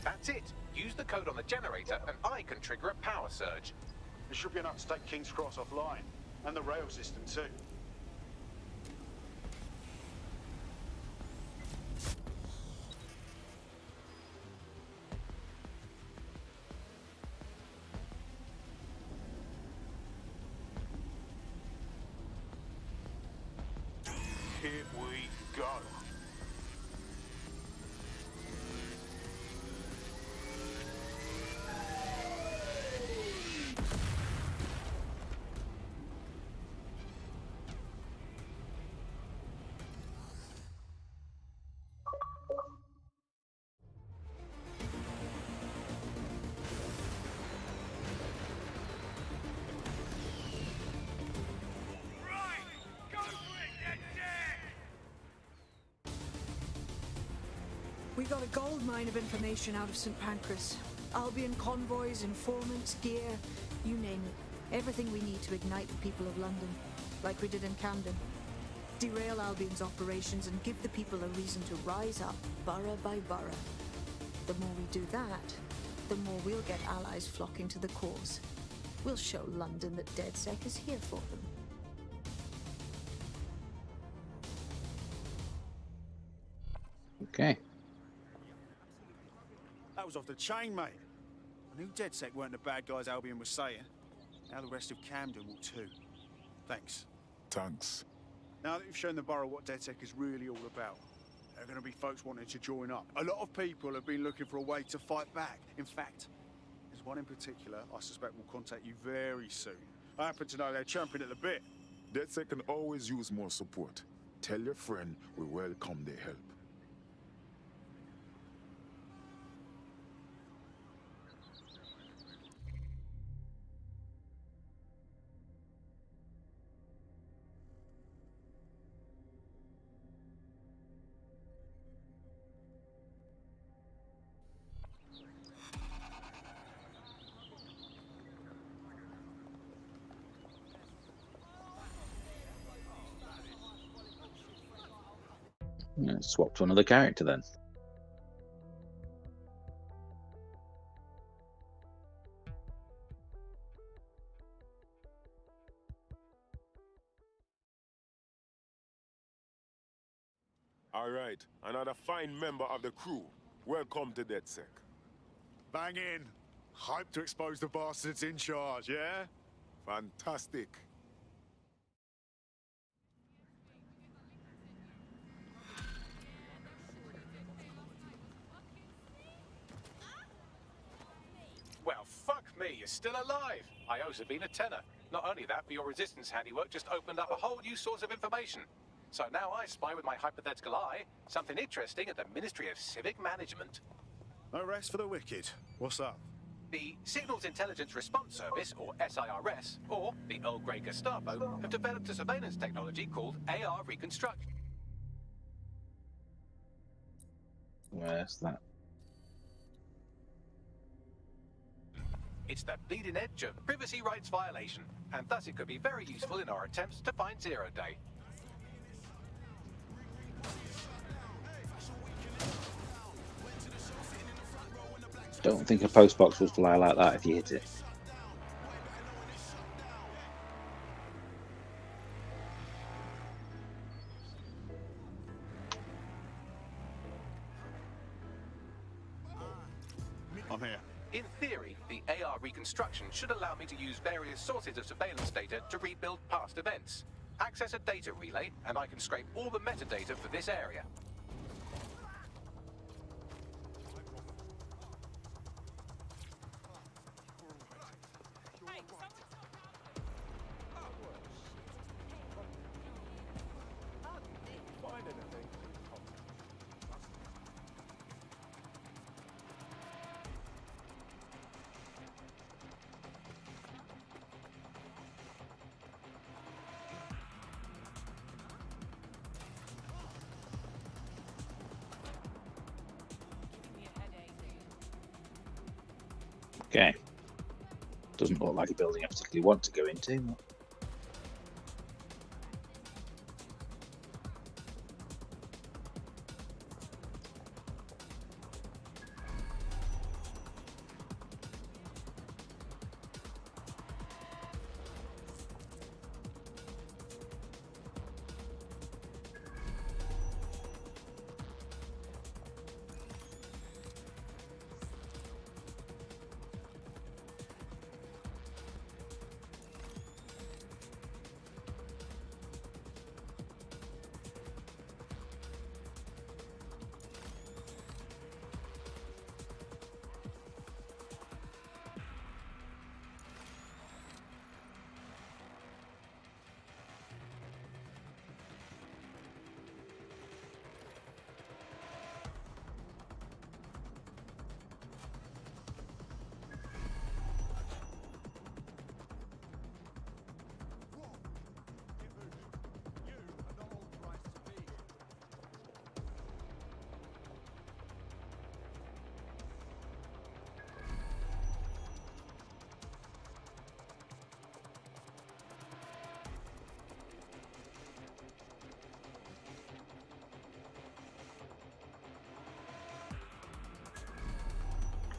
That's it. Use the code on the generator and I can trigger a power surge. It should be enough to take King's Cross offline. And the rail system too. Here we go. We got a gold mine of information out of St. Pancras. Albion convoys, informants, gear, you name it. Everything we need to ignite the people of London, like we did in Camden. Derail Albion's operations and give the people a reason to rise up, borough by borough. The more we do that, the more we'll get allies flocking to the cause. We'll show London that DedSec is here for them. Okay. That was off the chain, mate. I knew DedSec weren't the bad guys Albion was saying. Now the rest of Camden will too. Thanks. Thanks. Now that you've shown the borough what DedSec is really all about, there are going to be folks wanting to join up. A lot of people have been looking for a way to fight back. In fact, there's one in particular I suspect will contact you very soon. I happen to know they're champing at the bit. DedSec can always use more support. Tell your friend we welcome their help. Let's swap to another character then. All right, another fine member of the crew. Welcome to DedSec. Bang in. Hype to expose the bastards in charge, yeah? Fantastic. is still alive. I owe Sabine a tenner. Not only that, but your resistance handiwork just opened up a whole new source of information. So now I spy with my hypothetical eye something interesting at the Ministry of Civic Management. No rest for the wicked. What's up? The Signals Intelligence Response Service, or SIRS, or the Earl Grey Gestapo, have developed a surveillance technology called AR Reconstruction. Where's that? It's the bleeding edge of privacy rights violation, and thus it could be very useful in our attempts to find Zero Day. Don't think a post box will fly like that if you hit it. I'm here. In theory, the AR reconstruction should allow me to use various sources of surveillance data to rebuild past events. Access a data relay, and I can scrape all the metadata for this area. Okay. Doesn't look like a building I particularly want to go into. But...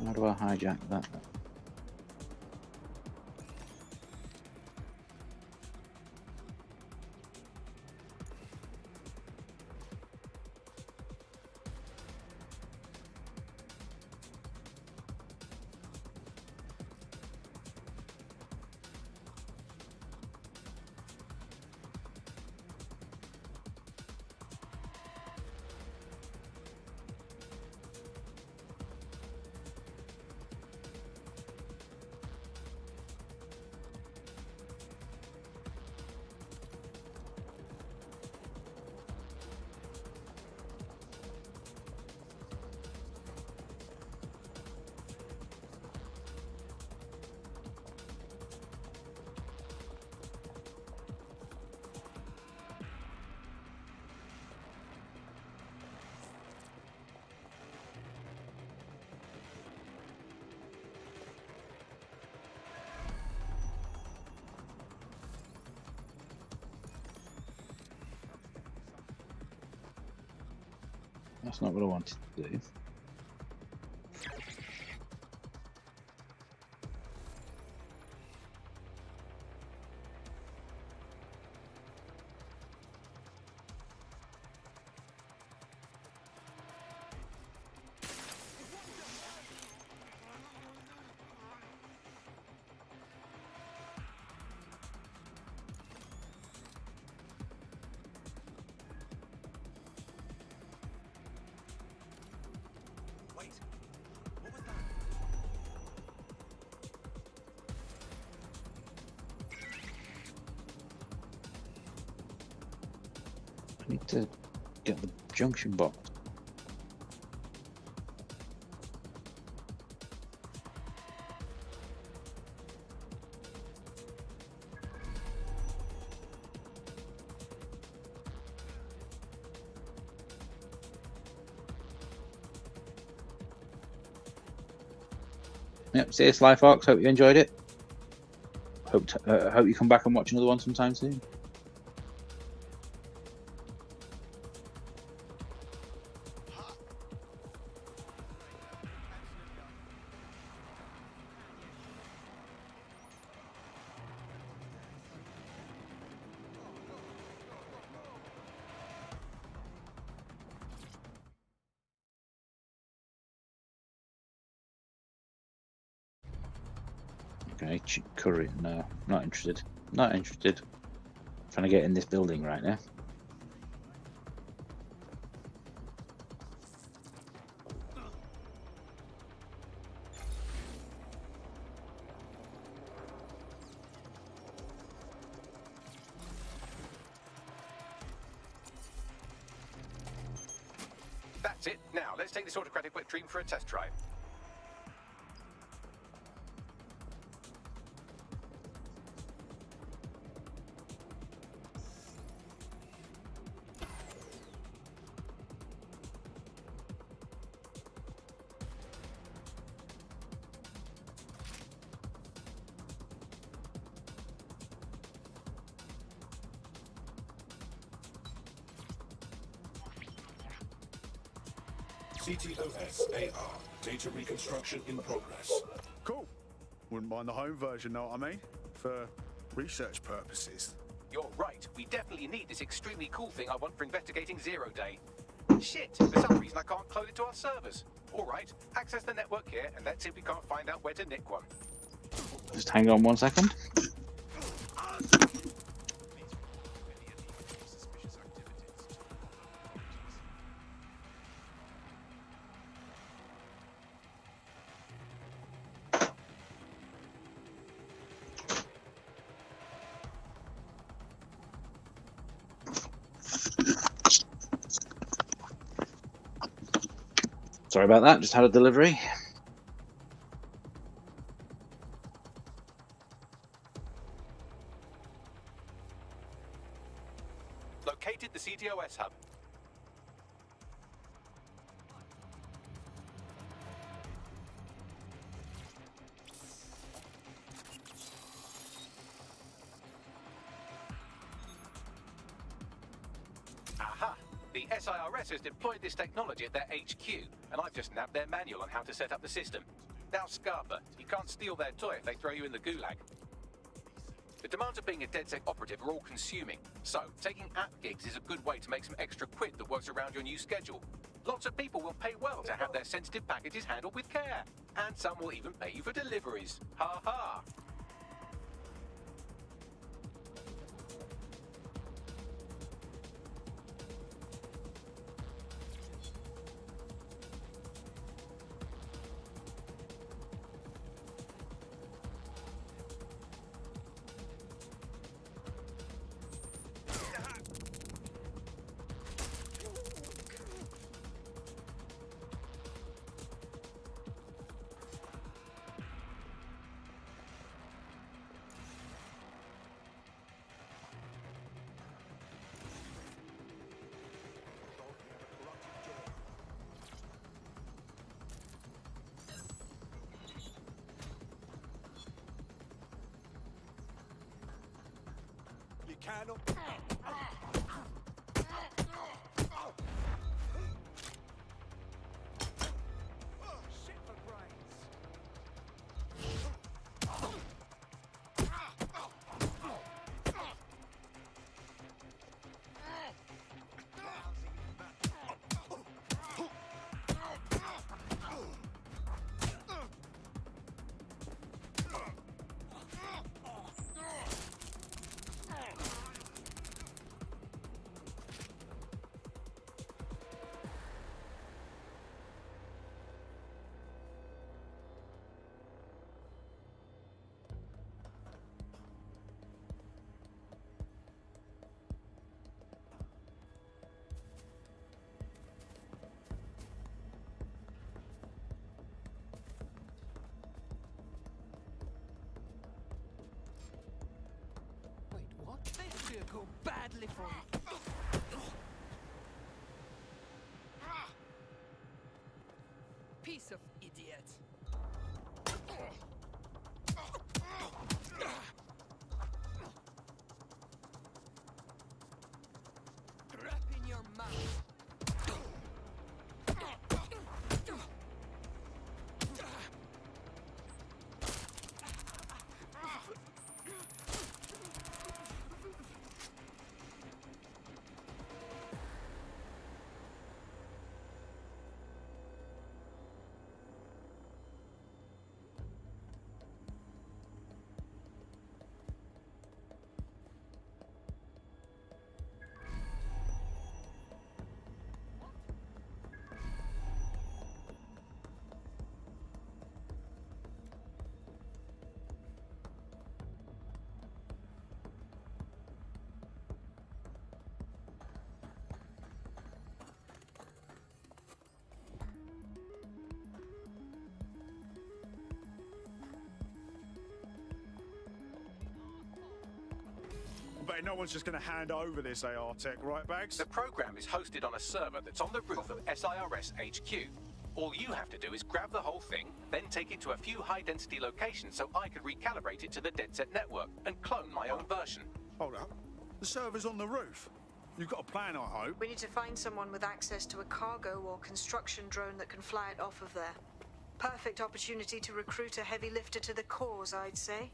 How do I hijack that? That's not what I wanted to do. Need to get the junction box. Yep, see you, Sly Fox. Hope you enjoyed it. Hope you come back and watch another one sometime soon. Okay, curry. No, not interested. Not interested. Trying to get in this building right now. That's it. Now, let's take this autocratic wet dream for a test drive. CTOS AR. Data reconstruction in progress. Cool. Wouldn't mind the home version, know what I mean? For research purposes. You're right. We definitely need this extremely cool thing I want for investigating Zero Day. Shit, for some reason I can't clone it to our servers. Alright, access the network here and let's see if we can't find out where to nick one. Just hang on 1 second. Sorry about that, just had a delivery. Located the CTOS hub. Aha! The SIRS has deployed this technology at their HQ, and I've just nabbed their manual on how to set up the system. Now, Scarper, you can't steal their toy if they throw you in the gulag. The demands of being a DedSec operative are all-consuming, so taking app gigs is a good way to make some extra quid that works around your new schedule. Lots of people will pay well to have their sensitive packages handled with care, and some will even pay you for deliveries. Ha ha! could go badly for you. Piece of idiot. Crap in your mouth. I bet no one's just going to hand over this AR tech, right, Bags? The program is hosted on a server that's on the roof of SIRS HQ. All you have to do is grab the whole thing, then take it to a few high-density locations so I can recalibrate it to the DedSec network and clone my own version. Hold up. The server's on the roof. You've got a plan, I hope. We need to find someone with access to a cargo or construction drone that can fly it off of there. Perfect opportunity to recruit a heavy lifter to the cause, I'd say.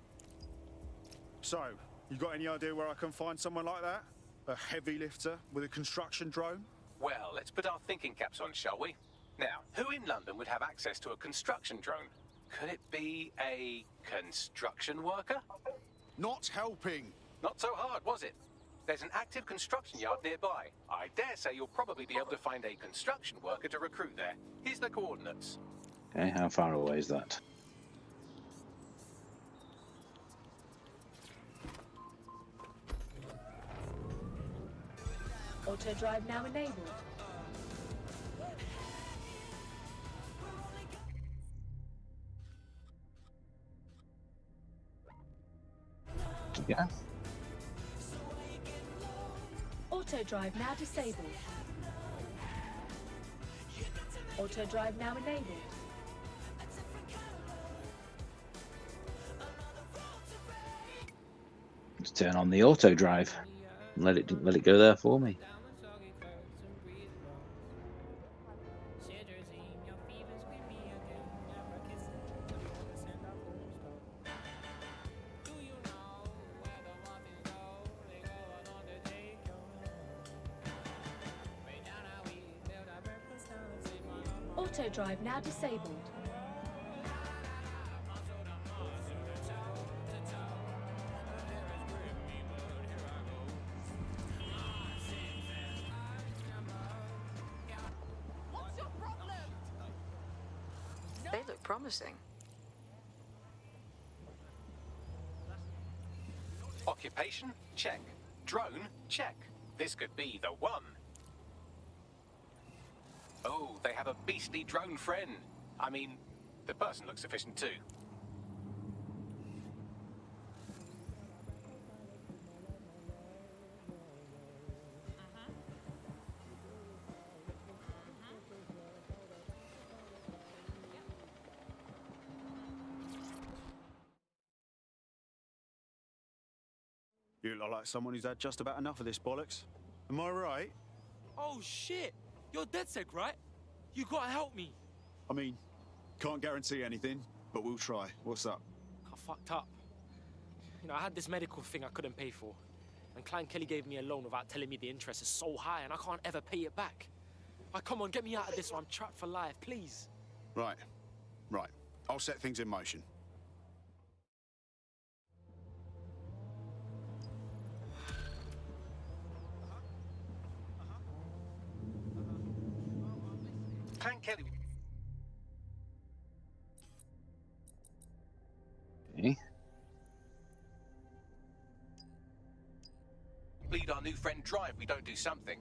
So, you got any idea where I can find someone like that? A heavy lifter with a construction drone? Well, let's put our thinking caps on, shall we? Now, who in London would have access to a construction drone? Could it be a construction worker? Not helping. Not so hard, was it? There's an active construction yard nearby. I dare say you'll probably be able to find a construction worker to recruit there. Here's the coordinates. Okay, how far away is that? Auto drive now enabled. Yeah. Auto drive now disabled. Auto drive now enabled. Let's turn on the auto drive and let it go there for me. Auto drive now disabled. They look promising. Occupation? Check. Drone? Check. This could be the one. Oh, they have a beastly drone friend. I mean, the person looks efficient too. You look like someone who's had just about enough of this bollocks. Am I right? Oh shit! You're DedSec, right? You gotta help me. I mean, can't guarantee anything, but we'll try. What's up? I fucked up. You know, I had this medical thing I couldn't pay for. And Klein Kelly gave me a loan without telling me the interest is so high and I can't ever pay it back. Like, come on, get me out of this or I'm trapped for life, please. Right. Right. I'll set things in motion. Klein Kelly. Okay. Bleed our new friend dry if we don't do something.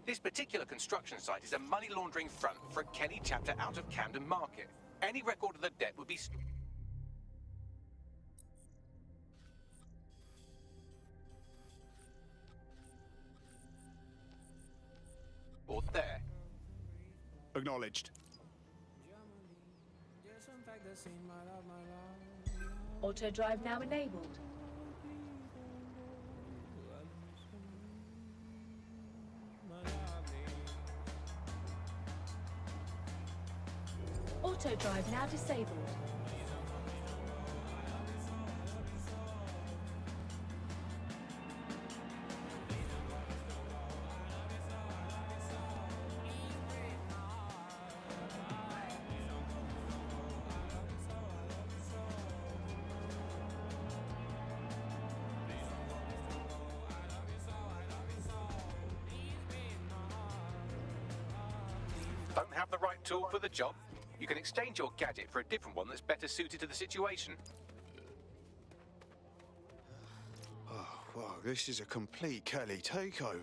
This particular construction site is a money laundering front for a Kenny chapter out of Camden Market. Any record of the debt would be... Acknowledged. Auto drive now enabled. Auto drive now disabled. Don't have the right tool for the job? You can exchange your gadget for a different one that's better suited to the situation. Oh, wow, this is a complete Kelly takeover.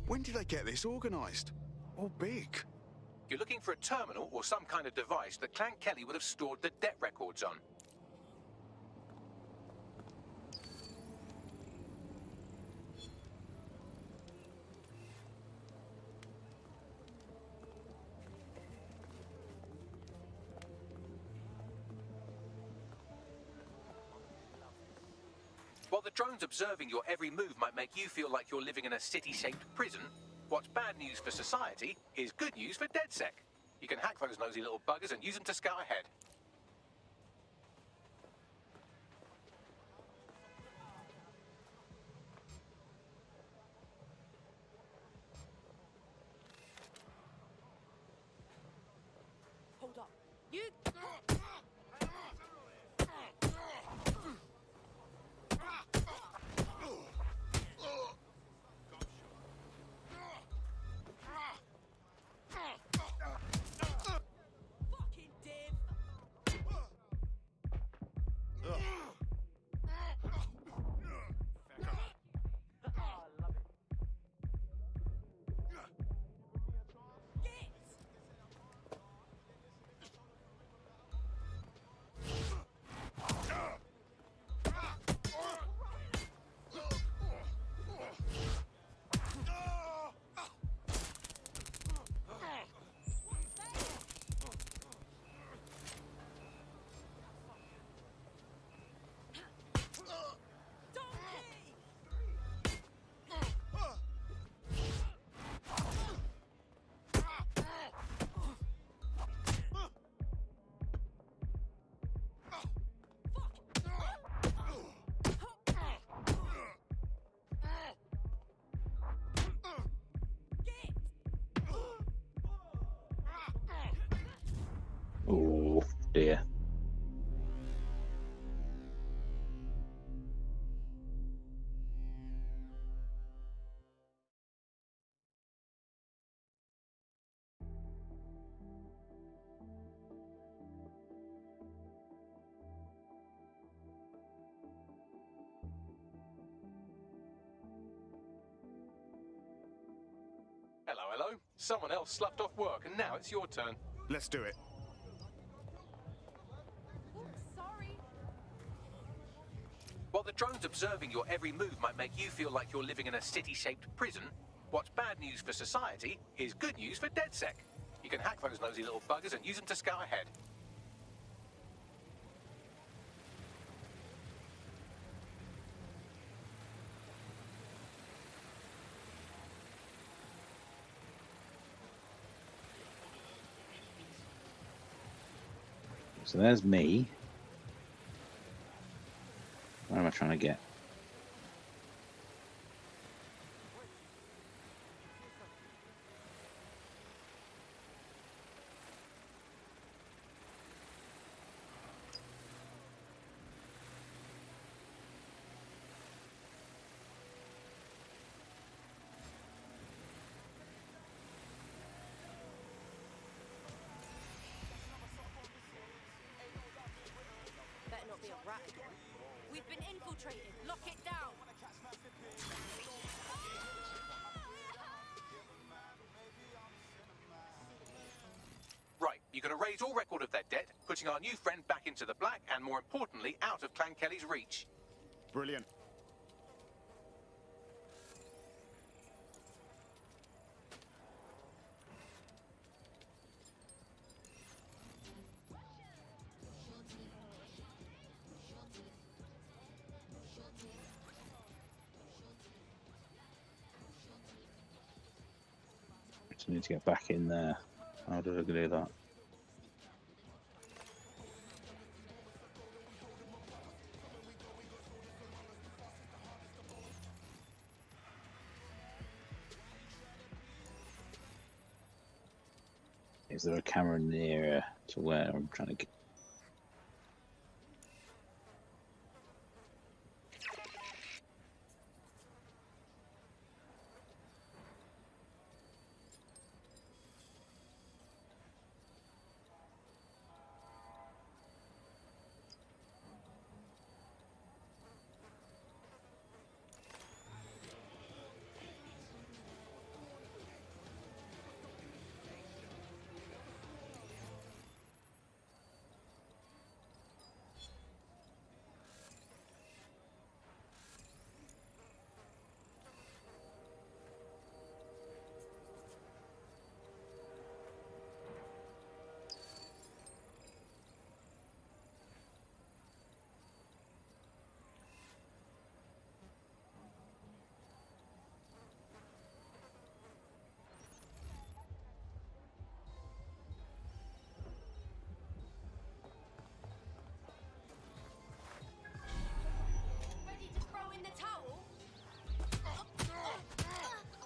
When did they get this organised? Or big? You're looking for a terminal or some kind of device that Clan Kelly would have stored the debt records on. While the drones observing your every move might make you feel like you're living in a city-shaped prison, what's bad news for society is good news for DedSec. You can hack those nosy little buggers and use them to scout ahead. Hold up. You... Oh dear. Hello, hello. Someone else sloughed off work and now it's your turn. Let's do it. Sorry. While the drones observing your every move might make you feel like you're living in a city-shaped prison, what's bad news for society is good news for DedSec. You can hack those nosy little buggers and use them to scout ahead. So there's me. Where am I trying to get? Better not be a rat again. We've been infiltrated. Lock it down. erase all record of their debt, putting our new friend back into the black and, more importantly, out of Clan Kelly's reach. Brilliant. I need to get back in there. How do I do that? Is there a camera nearer to where I'm trying to get?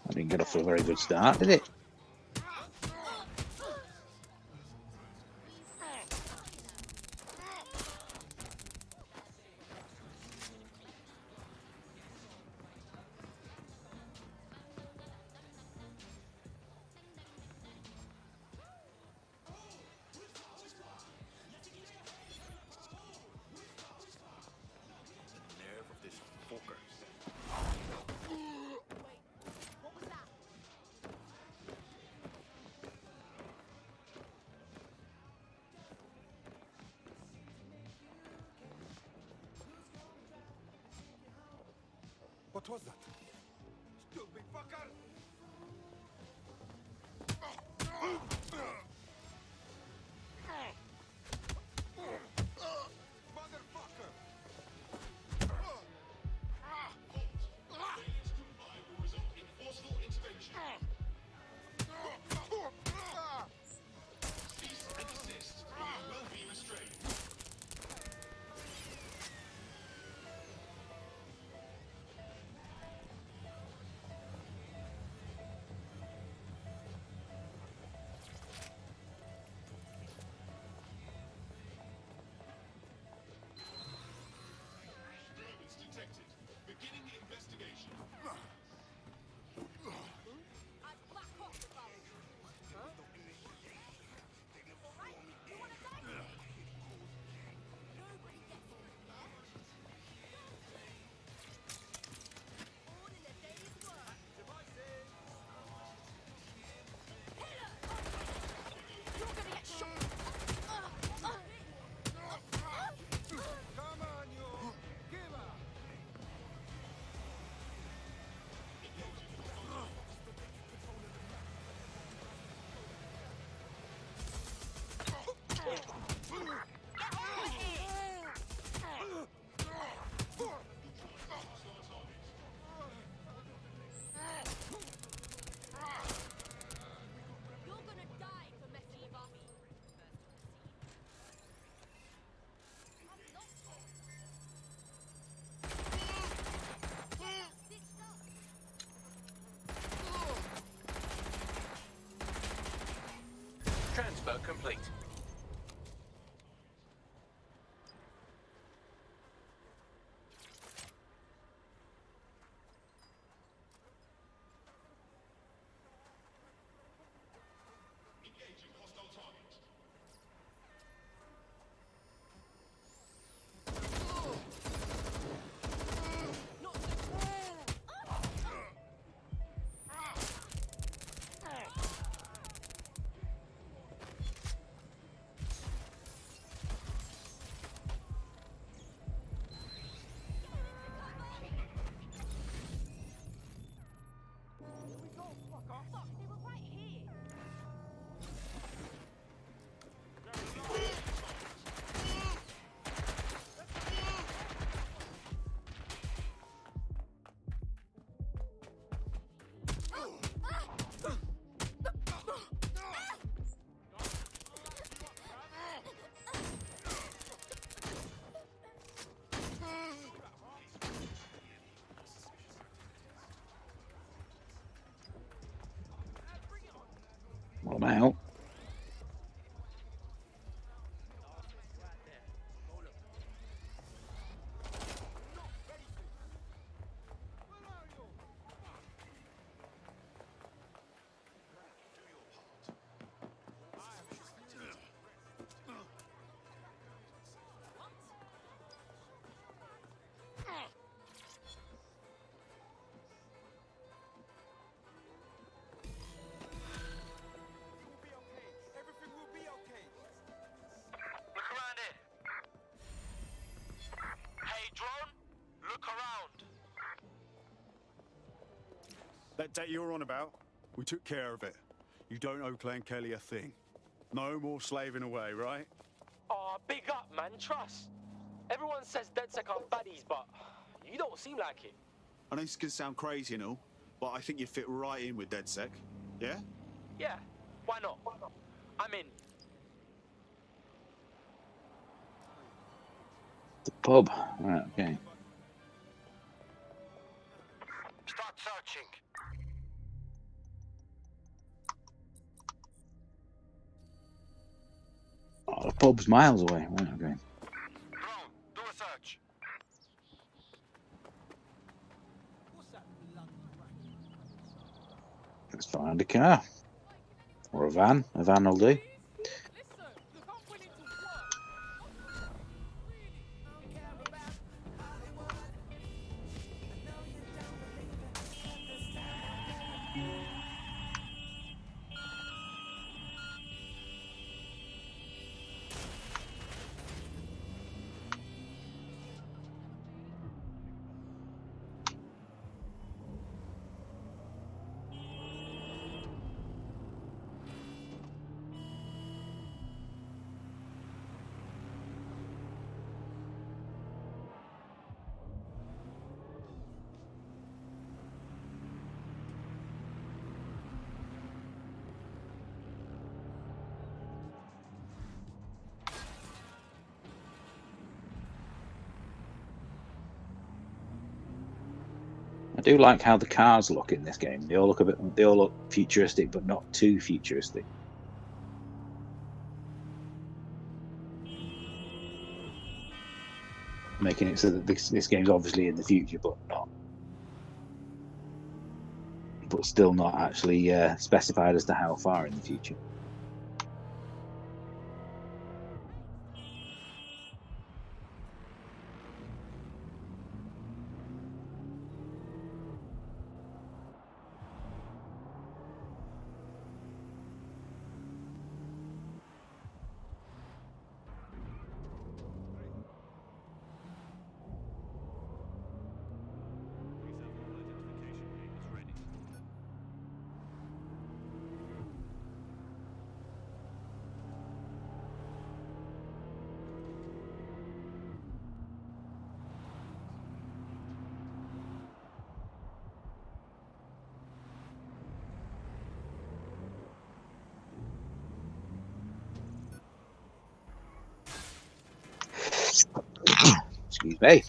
I didn't get off to a very good start, did it? What was that? Stupid fucker! Motherfucker! Enforceable intervention. Cease and desist, or you will be restrained. Disturbance detected. Beginning investigation. Come on, you! Give up! You're gonna die for messing with us. Transfer complete. Engaging hostile target. Sort them out. That debt you're on about, we took care of it. You don't owe Clan Kelly a thing. No more slaving away, right? Oh, big up, man. Trust. Everyone says DedSec are baddies, but you don't seem like it. I know this can sound crazy and all, but I think you'd fit right in with DedSec. Yeah? Yeah, why not? I'm in. The pub. Right, okay. Start searching. Oh, the pub's miles away. Right, okay. Drone, do a search. Let's find a car. Or a van. A van will do. I do like how the cars look in this game. They all look futuristic, but not too futuristic. Making it so that this game's obviously in the future, but still not actually specified as to how far in the future. Excuse me.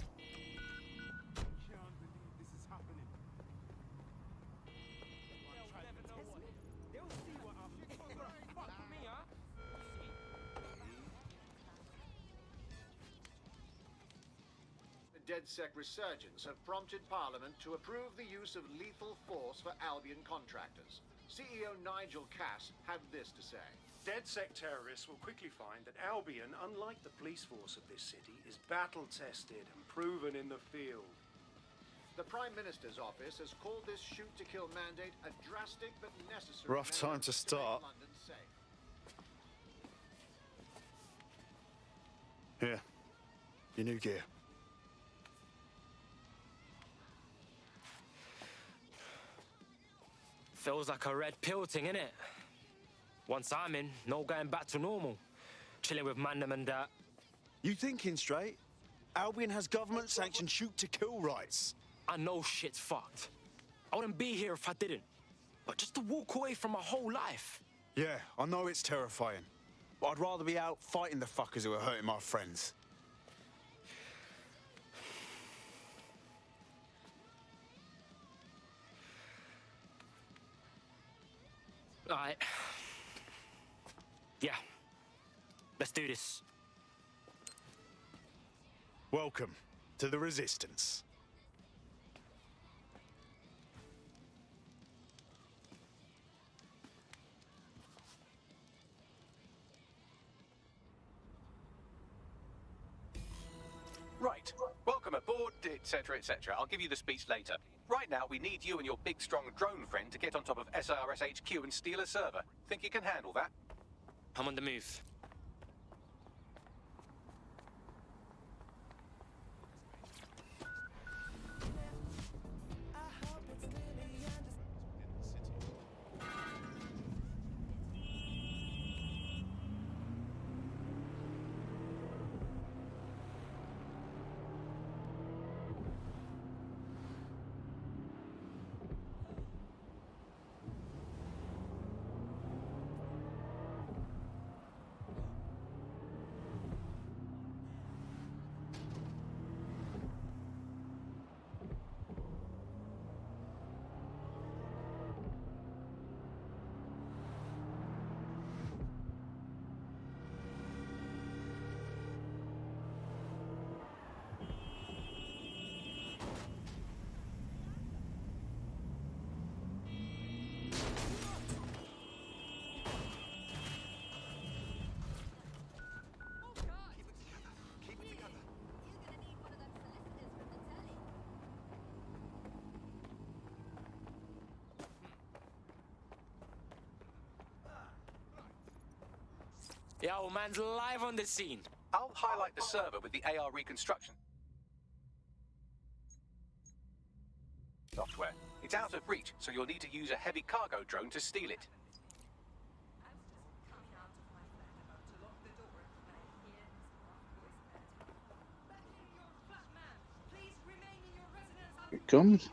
DedSec resurgence have prompted Parliament to approve the use of lethal force for Albion contractors. CEO Nigel Cass had this to say. DedSec terrorists will quickly find that Albion, unlike the police force of this city, is battle-tested and proven in the field. The Prime Minister's office has called this shoot-to-kill mandate a drastic but necessary Rough time to start. London safe. Here, your new gear. Feels like a red pill thing, innit? Once I'm in, no going back to normal. Chilling with Mandem and that. You thinking straight? Albion has government-sanctioned shoot-to-kill rights. I know shit's fucked. I wouldn't be here if I didn't. But just to walk away from my whole life. Yeah, I know it's terrifying. But I'd rather be out fighting the fuckers who are hurting my friends. Alright. Let's do this. Welcome to the Resistance. Right. Welcome aboard, etc., etc. I'll give you the speech later. Right now, we need you and your big, strong drone friend to get on top of SRS HQ and steal a server. Think you can handle that? I'm on the move. Yo, man's live on the scene. I'll highlight the server with the AR reconstruction software. It's out of reach, so you'll need to use a heavy cargo drone to steal it. Here it comes.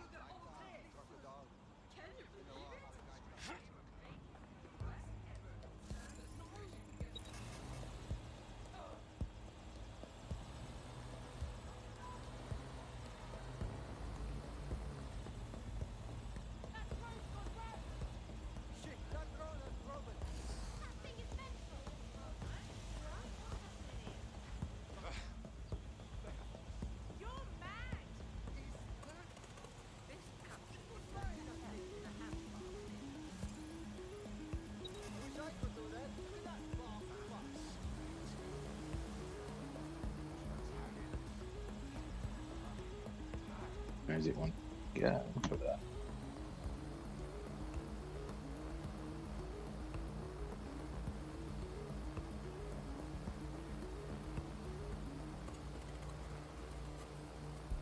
Where's it one? Yeah, look at that.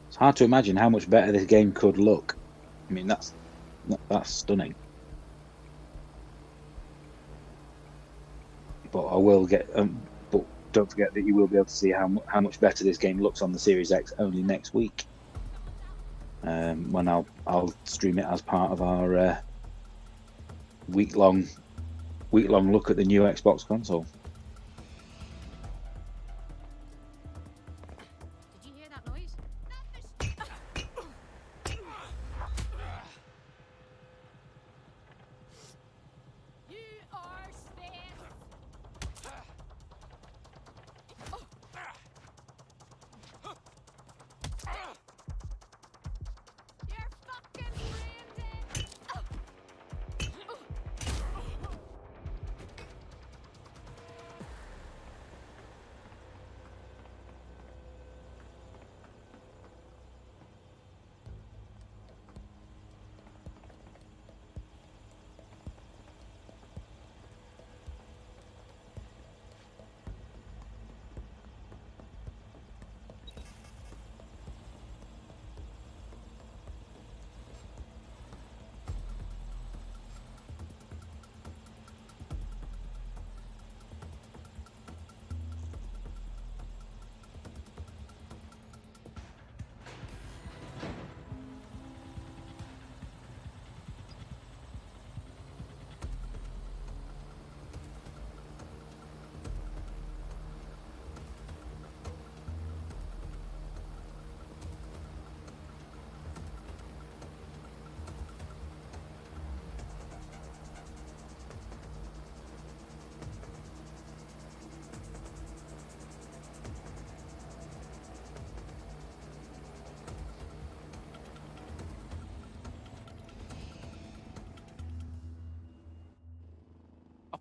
It's hard to imagine how much better this game could look. I mean, that's stunning. But I will get. But don't forget that you will be able to see how much better this game looks on the Series X only next week. When I'll stream it as part of our week-long look at the new Xbox console. Did you hear that noise? You are space. You're fucking branded.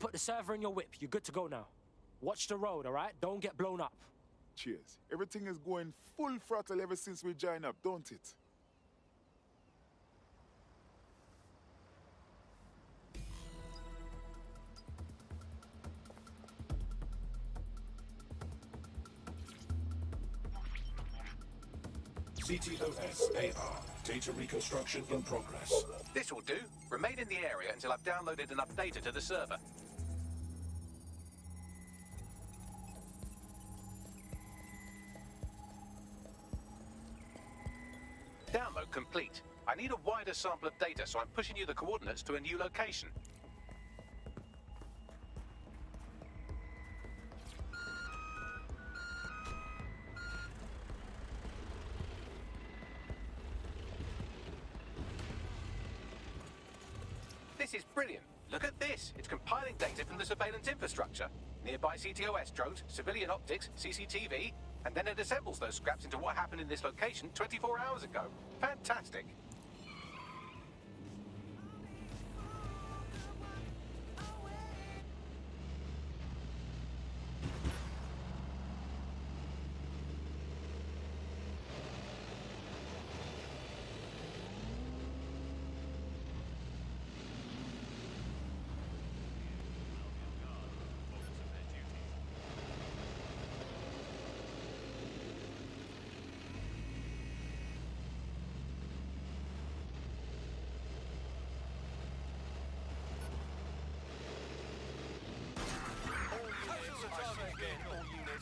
put the server in your whip. You're good to go now. Watch the road, all right? Don't get blown up. Cheers. Everything is going full throttle ever since we joined up, don't it? CTOS-AR. Data reconstruction in progress. This will do. Remain in the area until I've downloaded enough data to the server. Download complete. I need a wider sample of data, so I'm pushing you the coordinates to a new location. This is brilliant. Look at this. It's compiling data from the surveillance infrastructure. Nearby CTOS drones, civilian optics, CCTV, and then it assembles those scraps into what happened in this location 24 hours ago. Fantastic.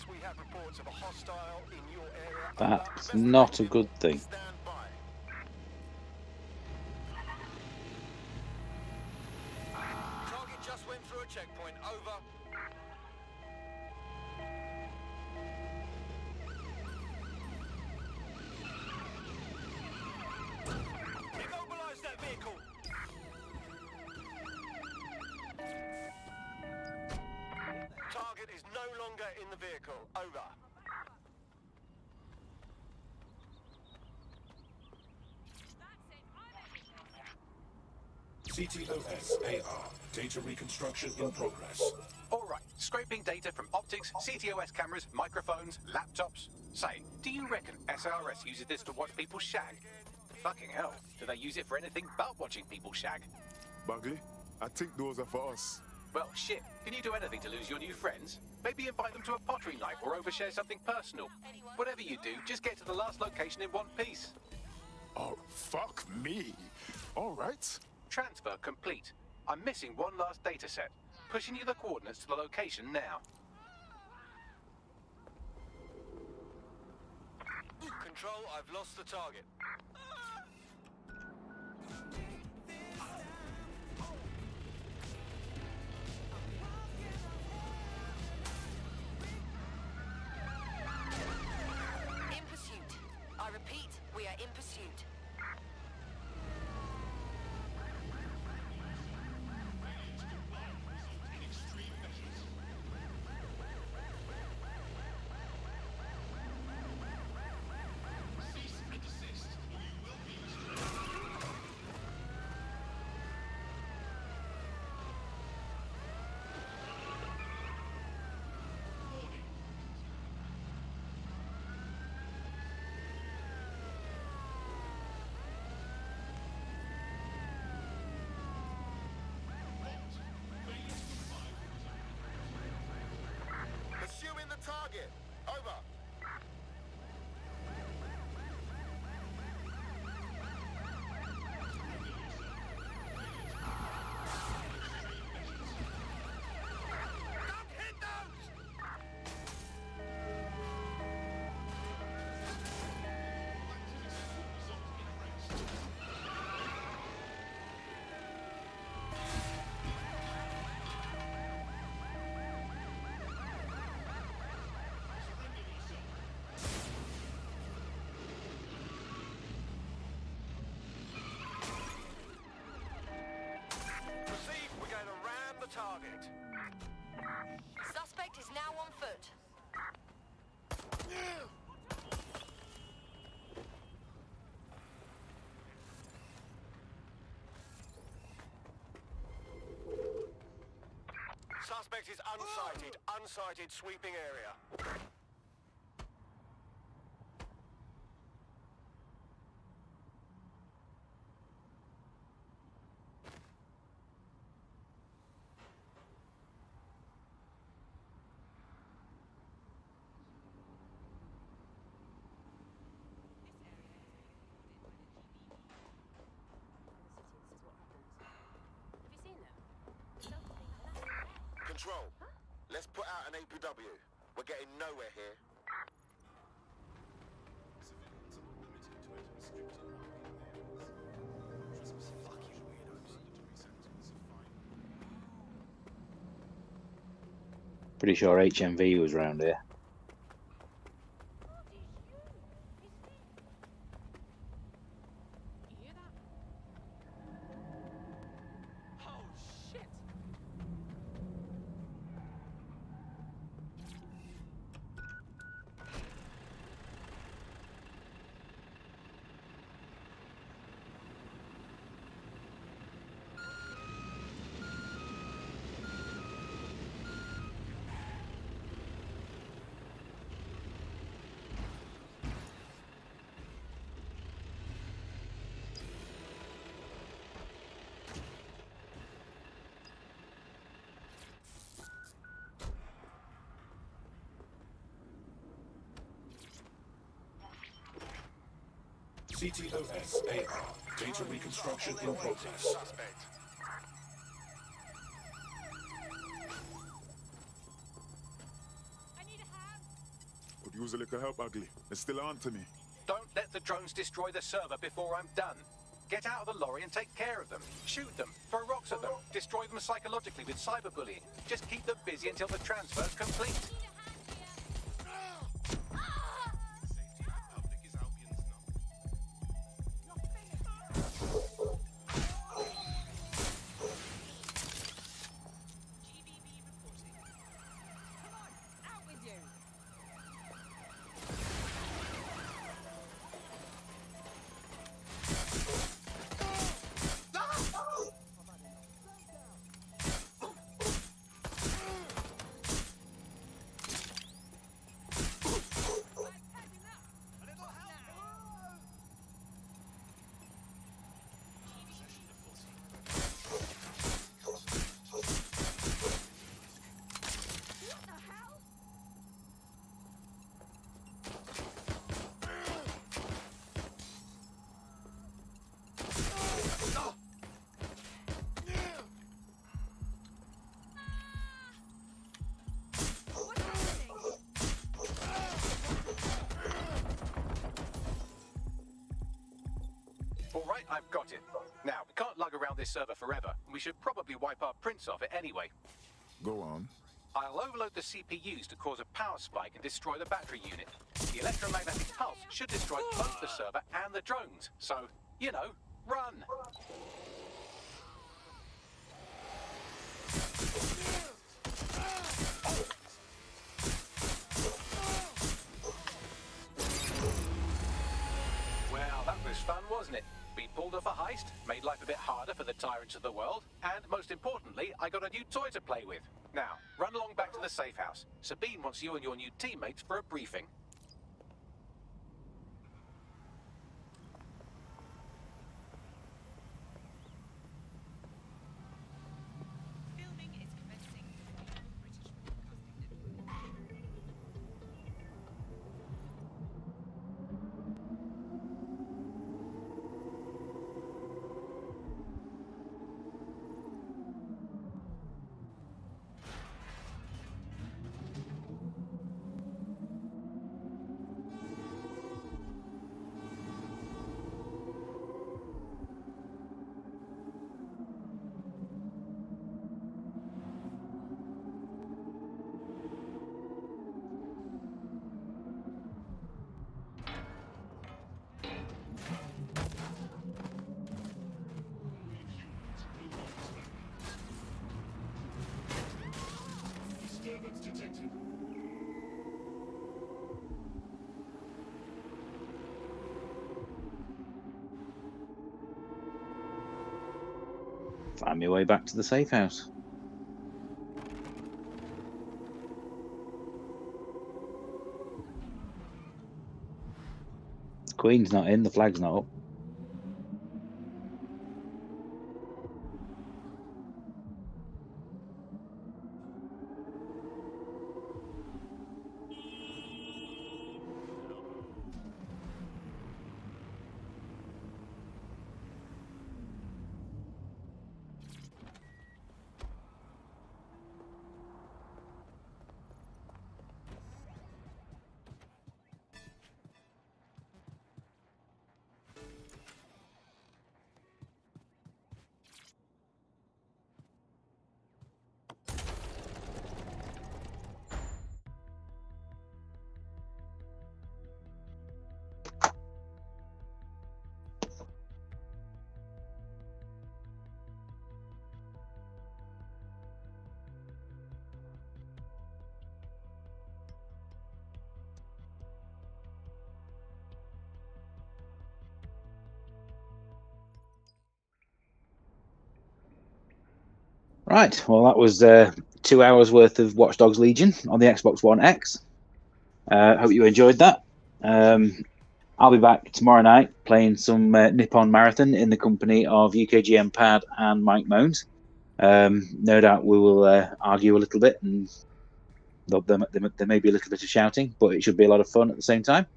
We have reports of a hostile in your area. That's not a good thing. Target just went through a checkpoint. Over. Immobilize that vehicle. Target is no longer in the vehicle. Over. CTOS-AR. Data reconstruction in progress. All right, scraping data from optics, CTOS cameras, microphones, laptops. Say, do you reckon SRS uses this to watch people shag? Fucking hell, do they use it for anything but watching people shag? Bugley, I think those are for us. Well, shit, can you do anything to lose your new friends? Maybe invite them to a pottery night or overshare something personal. Whatever you do, just get to the last location in one piece. Oh, fuck me. All right. Transfer complete. I'm missing one last data set. Pushing you the coordinates to the location now. Control, I've lost the target. In pursuit. I repeat, we are in pursuit. Pursuing the target. Over. Don't hit those! Proceed, we're going to ram the target. Suspect is now on foot. Suspect is unsighted. Unsighted sweeping area. Control. Let's put out an APW. We're getting nowhere here. Pretty sure HMV was round here. CTOS AR. Data reconstruction in progress. Could use a little help, Ugly. It's still on to me. Don't let the drones destroy the server before I'm done. Get out of the lorry and take care of them. Shoot them, throw rocks at them, destroy them psychologically with cyberbullying. Just keep them busy until the transfer's complete. All right, I've got it. Now, we can't lug around this server forever. We should probably wipe our prints off it anyway. Go on. I'll overload the CPUs to cause a power spike and destroy the battery unit. The electromagnetic pulse should destroy both the server and the drones. So, you know, run! Well, that was fun, wasn't it? We pulled off a heist, made life a bit harder for the tyrants of the world, and most importantly, I got a new toy to play with. Now, run along back to the safe house. Sabine wants you and your new teammates for a briefing. Detected. Find my way back to the safe house. Queen's not in, the flag's not up. Right, well, that was 2 hours worth of Watch Dogs Legion on the Xbox One X. Hope you enjoyed that. I'll be back tomorrow night playing some Nippon Marathon in the company of UKGN Pad and Mike Moans. No doubt we will argue a little bit, and there may be a little bit of shouting, but it should be a lot of fun at the same time.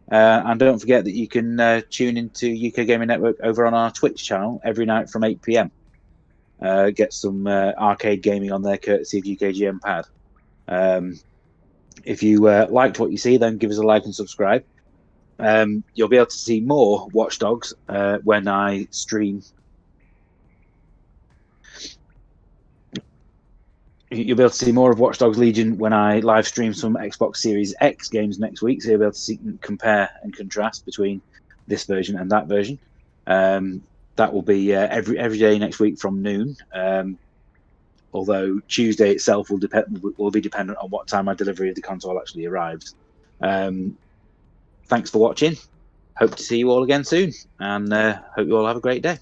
And don't forget that you can tune into UK Gaming Network over on our Twitch channel every night from 8 PM. Get some arcade gaming on there, courtesy of UKGN Pad. If you liked what you see, then give us a like and subscribe. You'll be able to see more Watch Dogs when I stream. You'll be able to see more of Watch Dogs Legion when I live stream some Xbox Series X games next week. So you'll be able to see, compare and contrast between this version and that version. That will be every day next week from noon. Although Tuesday itself will be dependent on what time my delivery of the console actually arrives. Thanks for watching. Hope to see you all again soon, and hope you all have a great day.